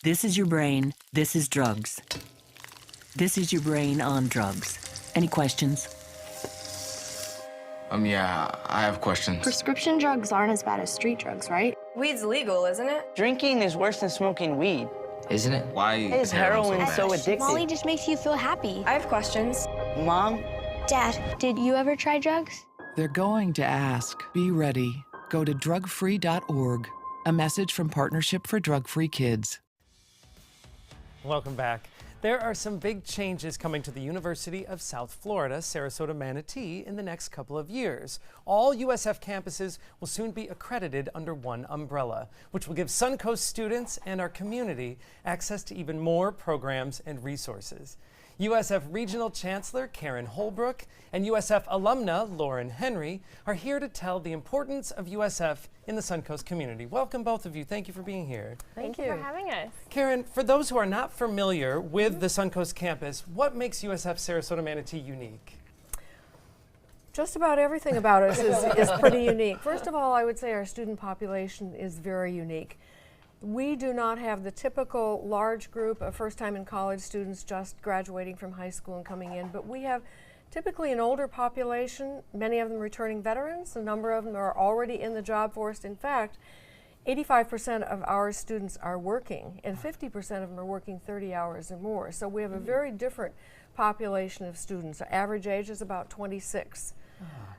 This is your brain. This is drugs. This is your brain on drugs. Any questions? Yeah, I have questions. Prescription drugs aren't as bad as street drugs, right? Weed's legal, isn't it? Drinking is worse than smoking weed. Isn't it? Why is heroin so addictive? Molly just makes you feel happy. I have questions. Mom? Dad, did you ever try drugs? They're going to ask. Be ready. Go to drugfree.org. A message from Partnership for Drug-Free Kids. Welcome back. There are some big changes coming to the University of South Florida, Sarasota Manatee, in the next couple of years. All USF campuses will soon be accredited under one umbrella, which will give Suncoast students and our community access to even more programs and resources. USF Regional Chancellor Karen Holbrook and USF alumna Lauren Henry are here to tell the importance of USF in the Suncoast community. Welcome, both of you. Thank you for being here. Thank you for having us. Karen, for those who are not familiar with the Suncoast campus, what makes USF Sarasota Manatee unique? Just about everything about us is pretty unique. First of all, I would say our student population is very unique. We do not have the typical large group of first-time in college students just graduating from high school and coming in, but we have typically an older population, many of them returning veterans. A number of them are already in the job force. In fact, 85% of our students are working, and 50% of them are working 30 hours or more. So we have a very different population of students. Our average age is about 26.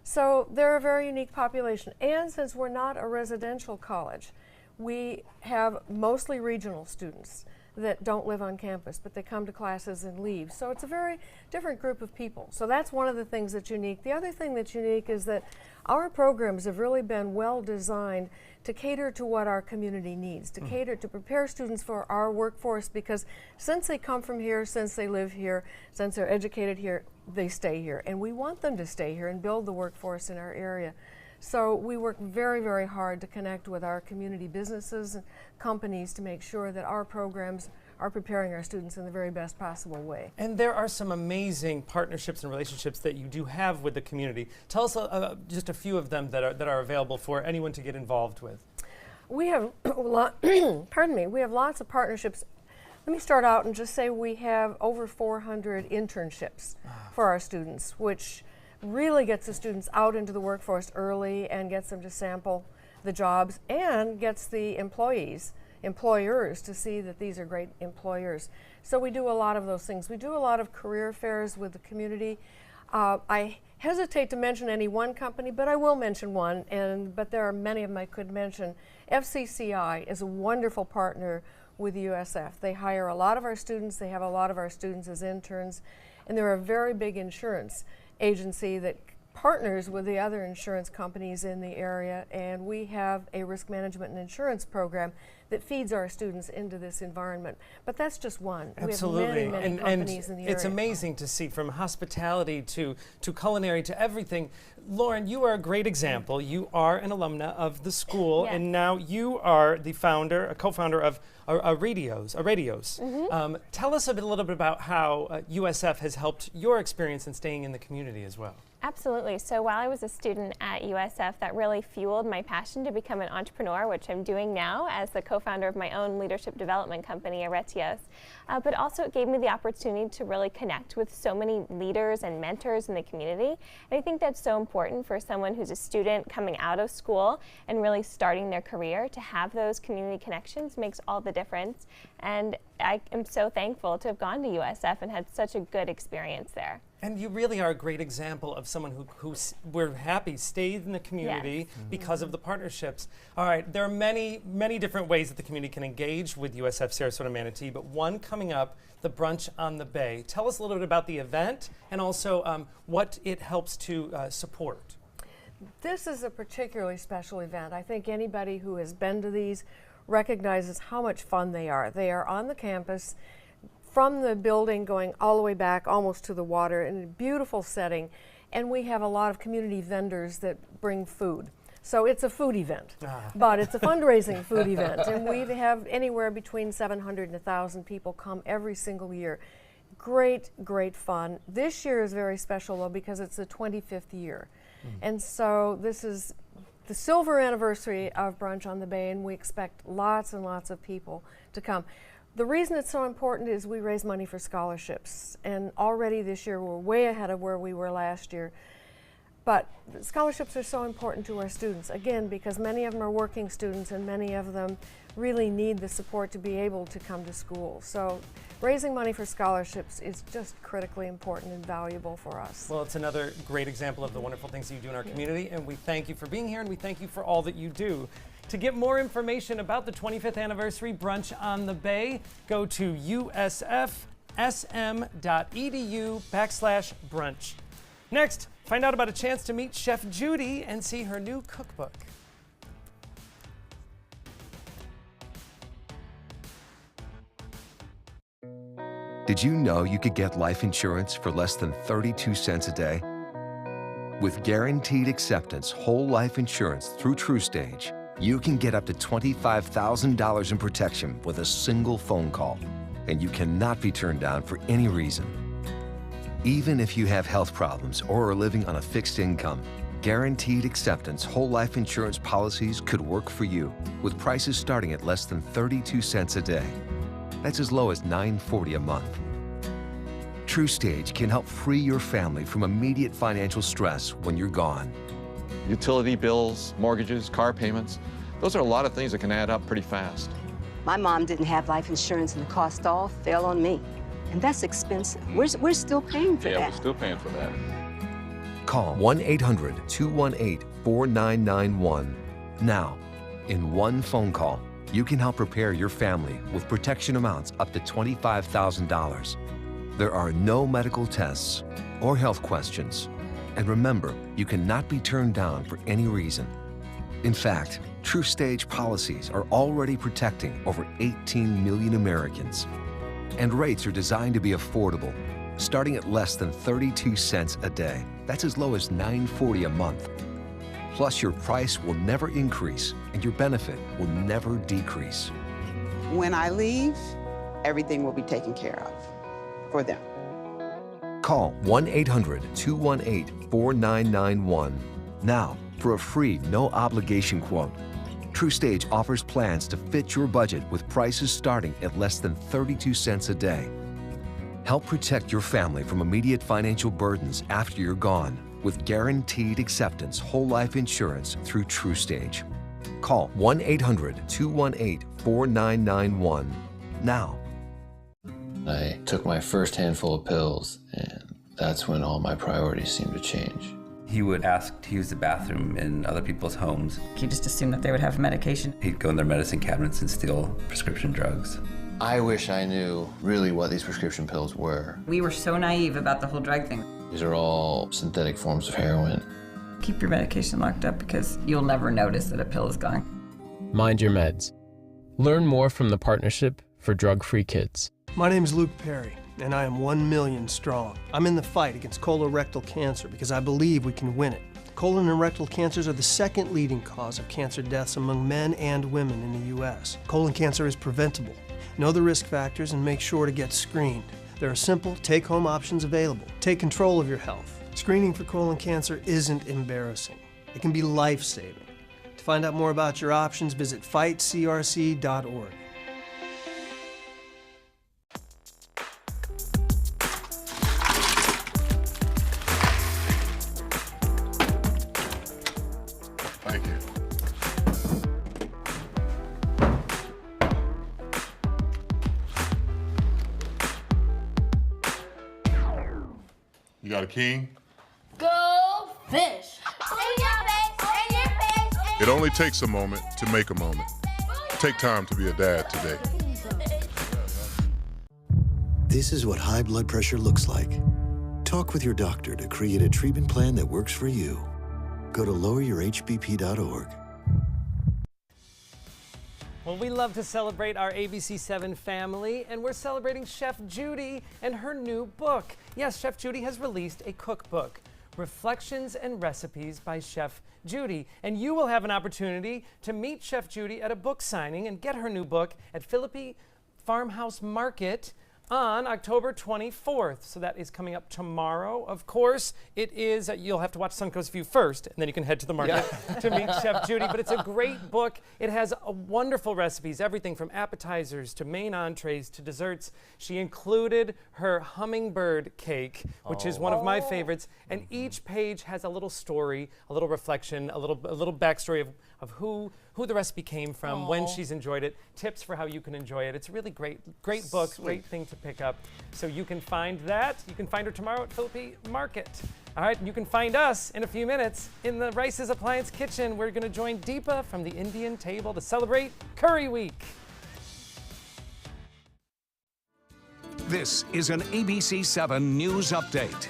So they're a very unique population. And since we're not a residential college, we have mostly regional students that don't live on campus, but they come to classes and leave. So it's a very different group of people. So that's one of the things that's unique. The other thing that's unique is that our programs have really been well designed to cater to what our community needs, to cater to prepare students for our workforce, because since they come from here, since they live here, since they're educated here, they stay here. And we want them to stay here and build the workforce in our area. So we work very, very hard to connect with our community businesses and companies to make sure that our programs are preparing our students in the very best possible way. And there are some amazing partnerships and relationships that you do have with the community. Tell us just a few of them that are available for anyone to get involved with. We have we have lots of partnerships. Let me start out and just say we have over 400 internships for our students, which really gets the students out into the workforce early and gets them to sample the jobs and gets the employers to see that these are great employers. So we do a lot of those things. We do a lot of career fairs with the community. I hesitate to mention any one company, but I will mention one, but there are many of them I could mention. FCCI is a wonderful partner with USF. They hire a lot of our students, they have a lot of our students as interns, and they're a very big insurance agency that partners with the other insurance companies in the area, and we have a risk management and insurance program that feeds our students into this environment. But that's just one. Absolutely. We have many companies in the area. It's amazing to see, from hospitality to culinary to everything. Lauren, you are a great example. You are an alumna of the school, Yes. and now you are the founder, a co-founder of Radios. Tell us a little bit about how USF has helped your experience in staying in the community as well. Absolutely. So while I was a student at USF, that really fueled my passion to become an entrepreneur, which I'm doing now as the co-founder of my own leadership development company, Aretios. But also it gave me the opportunity to really connect with so many leaders and mentors in the community. And I think that's so important for someone who's a student coming out of school and really starting their career. To have those community connections makes all the difference. And I am so thankful to have gone to USF and had such a good experience there. And you really are a great example of someone who we're happy stayed in the community because of the partnerships. All right, there are many, many different ways that the community can engage with USF Sarasota Manatee, but one coming up, the Brunch on the Bay. Tell us a little bit about the event and also what it helps to support. This is a particularly special event. I think anybody who has been to these recognizes how much fun they are. They are on the campus, from the building going all the way back almost to the water, in a beautiful setting, and we have a lot of community vendors that bring food. So it's a food event, but it's a fundraising food event, and we have anywhere between 700 and 1,000 people come every single year. Great, great fun. This year is very special though because it's the 25th year, and so this is the silver anniversary of Brunch on the Bay, and we expect lots and lots of people to come. The reason it's so important is we raise money for scholarships, and already this year we're way ahead of where we were last year. But scholarships are so important to our students, again, because many of them are working students and many of them really need the support to be able to come to school. So raising money for scholarships is just critically important and valuable for us. Well, it's another great example of the wonderful things that you do in our community, and we thank you for being here, and we thank you for all that you do. To get more information about the 25th anniversary Brunch on the Bay, go to usfsm.edu/brunch. Next, find out about a chance to meet Chef Judy and see her new cookbook. Did you know you could get life insurance for less than 32 cents a day? With guaranteed acceptance whole life insurance through TruStage, you can get up to $25,000 in protection with a single phone call, and you cannot be turned down for any reason. Even if you have health problems or are living on a fixed income, guaranteed acceptance whole life insurance policies could work for you, with prices starting at less than 32 cents a day. That's as low as $9.40 a month. TruStage can help free your family from immediate financial stress when you're gone. Utility bills, mortgages, car payments, those are a lot of things that can add up pretty fast. My mom didn't have life insurance and the cost all fell on me. And that's expensive. We're still paying for that. Yeah, we're still paying for that. Call 1-800-218-4991. Now, in one phone call, you can help prepare your family with protection amounts up to $25,000. There are no medical tests or health questions. And remember, you cannot be turned down for any reason. In fact, TruStage policies are already protecting over 18 million Americans. And rates are designed to be affordable, starting at less than 32 cents a day. That's as low as $9.40 a month. Plus, your price will never increase and your benefit will never decrease. When I leave, everything will be taken care of for them. Call 1-800-218-4991 now for a free, no-obligation quote. TruStage offers plans to fit your budget with prices starting at less than 32 cents a day. Help protect your family from immediate financial burdens after you're gone with guaranteed acceptance whole life insurance through TruStage. Call 1-800-218-4991 now. I took my first handful of pills and That's when all my priorities seemed to change. He would ask to use the bathroom in other people's homes. He just assumed that they would have medication. He'd go in their medicine cabinets and steal prescription drugs. I wish I knew really what these prescription pills were. We were so naive about the whole drug thing. These are all synthetic forms of heroin. Keep your medication locked up because you'll never notice that a pill is gone. Mind your meds. Learn more from the Partnership for Drug-Free Kids. My name is Luke Perry, and I am 1 million strong. I'm in the fight against colorectal cancer because I believe we can win it. Colon and rectal cancers are the second leading cause of cancer deaths among men and women in the U.S. Colon cancer is preventable. Know the risk factors and make sure to get screened. There are simple, take-home options available. Take control of your health. Screening for colon cancer isn't embarrassing. It can be life-saving. To find out more about your options, visit fightcrc.org. Thank you. You got a king? Go fish! In your face, in your face, in It only takes a moment to make a moment. Take time to be a dad today. This is what high blood pressure looks like. Talk with your doctor to create a treatment plan that works for you. Go to loweryourhbp.org. Well, we love to celebrate our ABC7 family, and we're celebrating Chef Judy and her new book. Yes, Chef Judy has released a cookbook, Reflections and Recipes by Chef Judy. And you will have an opportunity to meet Chef Judy at a book signing and get her new book at Philippi Farmhouse Market on October 24th. So that is coming up tomorrow. Of course, it is, you'll have to watch Suncoast View first, and then you can head to the market to meet Chef Judy. But it's a great book. It has wonderful recipes, everything from appetizers to main entrees to desserts. She included her hummingbird cake, which is one of my favorites. And each page has a little story, a little reflection, a little backstory of who the recipe came from, when she's enjoyed it, tips for how you can enjoy it. It's a really great book, great thing to pick up. So you can find that. You can find her tomorrow at Philippi Market. All right, and you can find us in a few minutes in the Rice's Appliance Kitchen. We're gonna join Deepa from the Indian table to celebrate Curry Week. This is an ABC7 News Update.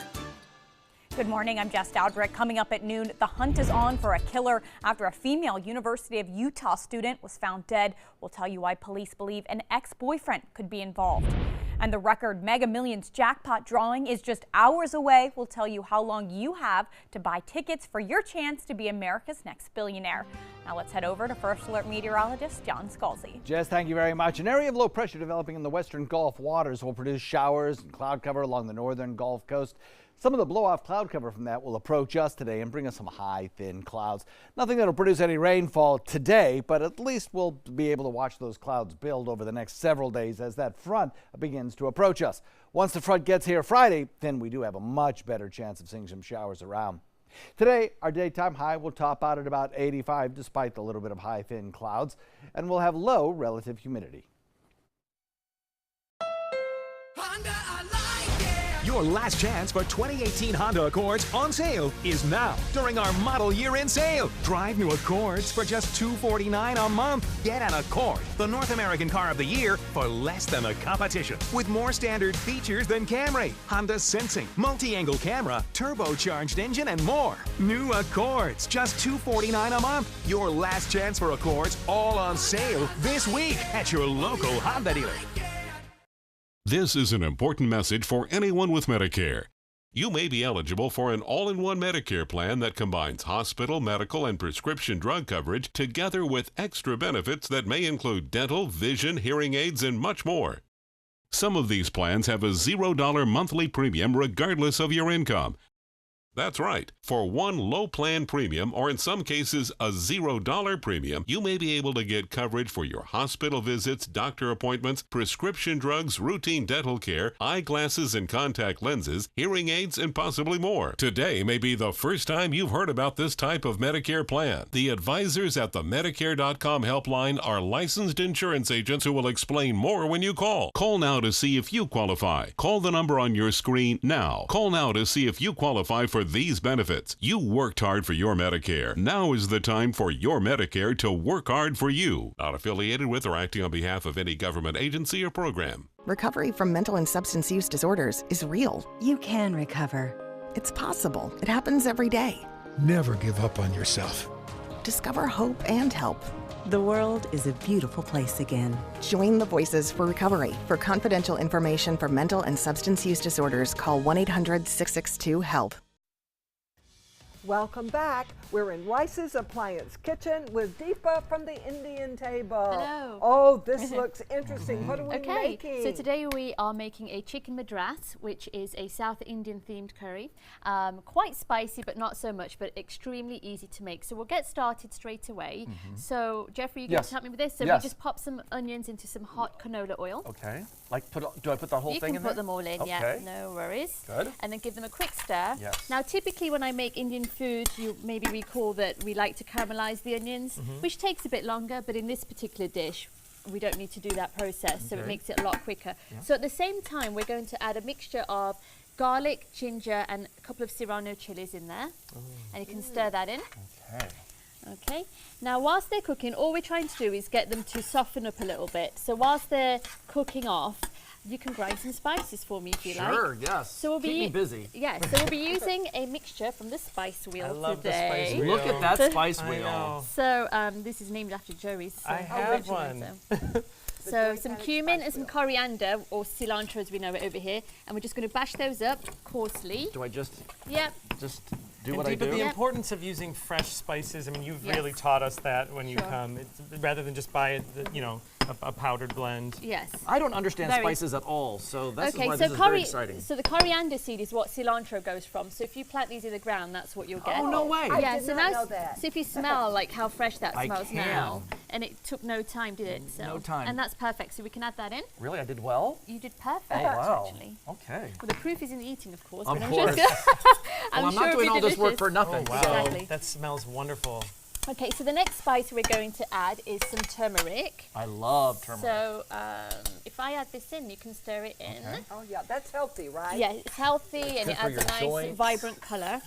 Good morning, I'm Jess Dowdrick. Coming up at noon, the hunt is on for a killer after a female University of Utah student was found dead. We'll tell you why police believe an ex-boyfriend could be involved. And the record Mega Millions jackpot drawing is just hours away. We'll tell you how long you have to buy tickets for your chance to be America's next billionaire. Now let's head over to First Alert meteorologist John Scalzi. Jess, thank you very much. An area of low pressure developing in the western Gulf waters will produce showers and cloud cover along the northern Gulf Coast. Some of the blow-off cloud cover from that will approach us today and bring us some high, thin clouds. Nothing that'll produce any rainfall today, but at least we'll be able to watch those clouds build over the next several days as that front begins to approach us. Once the front gets here Friday, then we do have a much better chance of seeing some showers around. Today, our daytime high will top out at about 85 despite the little bit of high, thin clouds, and we'll have low relative humidity. Your last chance for 2018 Honda Accords on sale is now during our model year-end sale. Drive new Accords for just $249 a month. Get an Accord, the North American car of the year, for less than the competition. With more standard features than Camry, Honda Sensing, multi-angle camera, turbocharged engine, and more. New Accords, just $249 a month. Your last chance for Accords, all on sale this week at your local Honda dealer. This is an important message for anyone with Medicare. You may be eligible for an all-in-one Medicare plan that combines hospital, medical, and prescription drug coverage together with extra benefits that may include dental, vision, hearing aids, and much more. Some of these plans have a $0 monthly premium regardless of your income. That's right. For one low plan premium, or in some cases a $0 premium, you may be able to get coverage for your hospital visits, doctor appointments, prescription drugs, routine dental care, eyeglasses and contact lenses, hearing aids, and possibly more. Today may be the first time you've heard about this type of Medicare plan. The advisors at the Medicare.com helpline are licensed insurance agents who will explain more when you call. Call now to see if you qualify. Call the number on your screen now. Call now to see if you qualify for these benefits. You worked hard for your Medicare. Now is the time for your Medicare to work hard for you. Not affiliated with or acting on behalf of any government agency or program. Recovery from mental and substance use disorders is real. You can recover. It's possible. It happens every day. Never give up on yourself. Discover hope and help. The world is a beautiful place again. Join the Voices for Recovery. For confidential information for mental and substance use disorders, call 1-800-662-HELP. Welcome back. We're in Rice's Appliance Kitchen with Deepa from the Indian table. Hello. Oh, this looks interesting. What are we making? So today we are making a chicken madras, which is a South Indian themed curry. Quite spicy, but not so much, but extremely easy to make. So we'll get started straight away. So Jeffrey, you going to help me with this? So we just pop some onions into some hot canola oil. Okay. Like, do I put the whole thing in there? You can put them all in, yeah, no worries. Good. And then give them a quick stir. Yes. Now, typically when I make Indian food, you maybe recall that we like to caramelize the onions, which takes a bit longer, but in this particular dish, we don't need to do that process, so it makes it a lot quicker. Yeah. So at the same time, we're going to add a mixture of garlic, ginger, and a couple of Serrano chilies in there. And you can stir that in. Okay. Okay, now whilst they're cooking, all we're trying to do is get them to soften up a little bit. So whilst they're cooking off, you can grind some spices for me if you like. Sure, yes. So we'll Keep me busy. Yeah, so we'll be using a mixture from the spice wheel today. I love the spice wheel. Look at that spice wheel. Know. So this is named after Joey's. I have one. So some cumin and some coriander, or cilantro as we know it over here, and we're just going to bash those up coarsely. Do I just? Yep. Just do and what I do. The importance of using fresh spices. I mean, you've really taught us that when you come, rather than just buy, a powdered blend. Yes. I don't understand spices at all, so that's why this is very exciting. So the coriander seed is what cilantro goes from. So if you plant these in the ground, that's what you'll get. Oh, no way. Yeah, I did not know that. So if you smell like how fresh that smells can. now, and it took no time, did it? So, no time. And that's perfect. So we can add that in. Really, I did well? You did perfect, oh, wow. actually. Okay. Well, the proof is in the eating, of course. Of but course. I'm not doing all this work for nothing. Oh, wow. Exactly. That smells wonderful. Okay, so the next spice we're going to add is some turmeric. I love turmeric. So if I add this in, you can stir it in. Okay. Oh yeah, that's healthy, right? Yeah, it's healthy and it adds a nice joints. vibrant colour.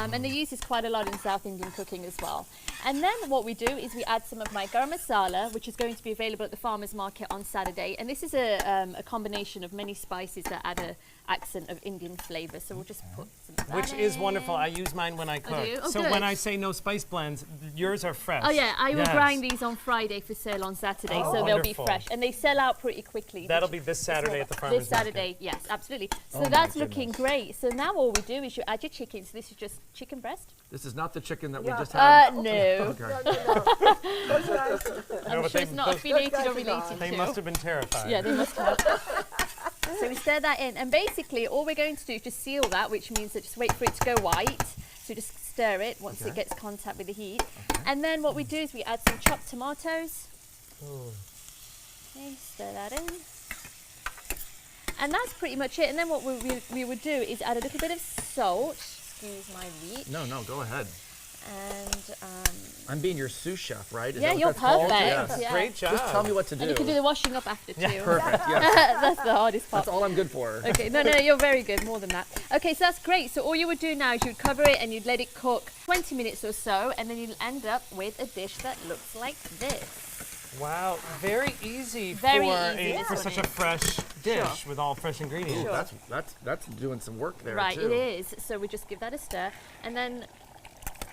And they use this quite a lot in South Indian cooking as well. And then what we do is we add some of my garam masala, which is going to be available at the farmer's market on Saturday. And this is a combination of many spices that add an accent of Indian flavour. So we'll just put some of that Which is wonderful. I use mine when I cook. Oh, so good. when I say no spice blends, yours are fresh. Oh yeah, I will grind these on Friday for sale on Saturday, so they'll be fresh. And they sell out pretty quickly. That'll be this Saturday at the farmer's This Saturday, market. yes, absolutely. So that's looking great. So now all we do is you add your chicken. So this is just chicken breast. This is not the chicken that we just had? No. Okay. I'm sure it's not affiliated or related They to. must have been terrified. Yeah, they must have. So we stir that in, and basically all we're going to do is just seal that, which means that just wait for it to go white. So just stir it once it gets contact with the heat. And then what we do is we add some chopped tomatoes. Okay, stir that in. And that's pretty much it. And then what we would do is add a little bit of salt. Excuse my reach. No, go ahead. And I'm being your sous chef, right? Is yeah, that what you're that's called? perfect. Yeah. Yeah. Great job. Just tell me what to do. And you can do the washing up after too. Yeah, perfect. Yes. That's the hardest part. That's all I'm good for. Okay, no, you're very good, more than that. Okay, so that's great. So all you would do now is you'd cover it and you'd let it cook 20 minutes or so, and then you'll end up with a dish that looks like this. Wow, very easy for such a fresh dish with all fresh ingredients. Ooh, that's doing some work there right, too. it is. So we just give that a stir, and then.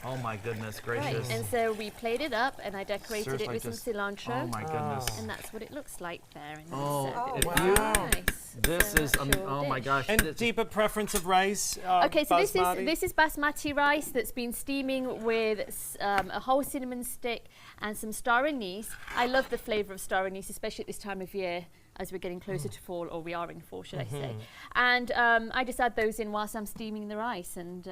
Oh my goodness gracious. Right, and so we played it up and I decorated it with some cilantro. Oh my goodness. And that's what it looks like there. And wow. Nice. This is, oh my gosh. And Deepa, preference of rice? Okay, so basmati? this is basmati rice that's been steaming with a whole cinnamon stick and some star anise. I love the flavour of star anise, especially at this time of year as we're getting closer to fall, or we are in fall, should I say. And I just add those in whilst I'm steaming the rice, and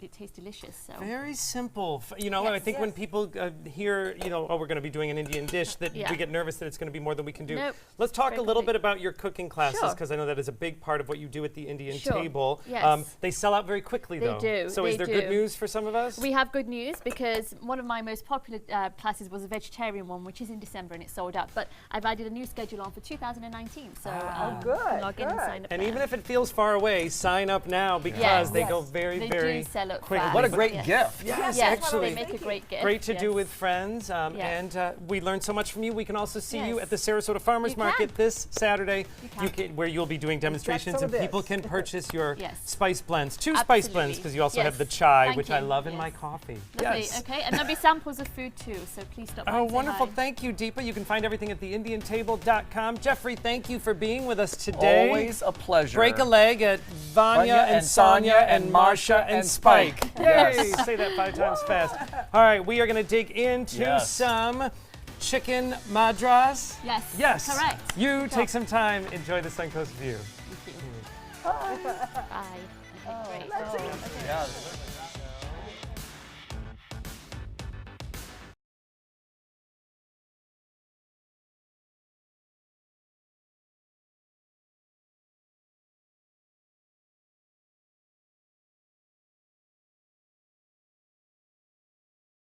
it tastes delicious. So very simple. You know, I think when people hear, you know, oh, we're going to be doing an Indian dish, that we get nervous that it's going to be more than we can do. Nope. Let's talk a little bit about your cooking classes, because I know that is a big part of what you do at the Indian table. Yes. They sell out very quickly, though. They do. So is there good news for some of us? We have good news, because one of my most popular classes was a vegetarian one, which is in December, and it's sold out. But I've added a new schedule on for 2019, so log in and sign up. And even if it feels far away, sign up now, because they go very, very quickly. What a great gift. Yes, actually. They make a great gift. Great to do with friends. And we learned so much from you. We can also see you at the Sarasota Farmers Market this Saturday, where you'll be doing demonstrations, and people can purchase your spice blends. 2 spice blends, because you also have the chai, which I love in my coffee. Lovely. Okay, and there'll be samples of food too, so please stop by. Oh, wonderful. Thank you, Deepa. You can find everything at theindiantable.com. Jeffrey, thank you for being with us today. Always a pleasure. Break a leg at Vanya and Sonia and Marsha and Spike. Yay! Say that 5 times fast. All right, we are going to dig into some chicken madras. Yes. Correct. You take some time. Enjoy the Suncoast View. Thank you. Bye. Bye. Okay, great. Yeah.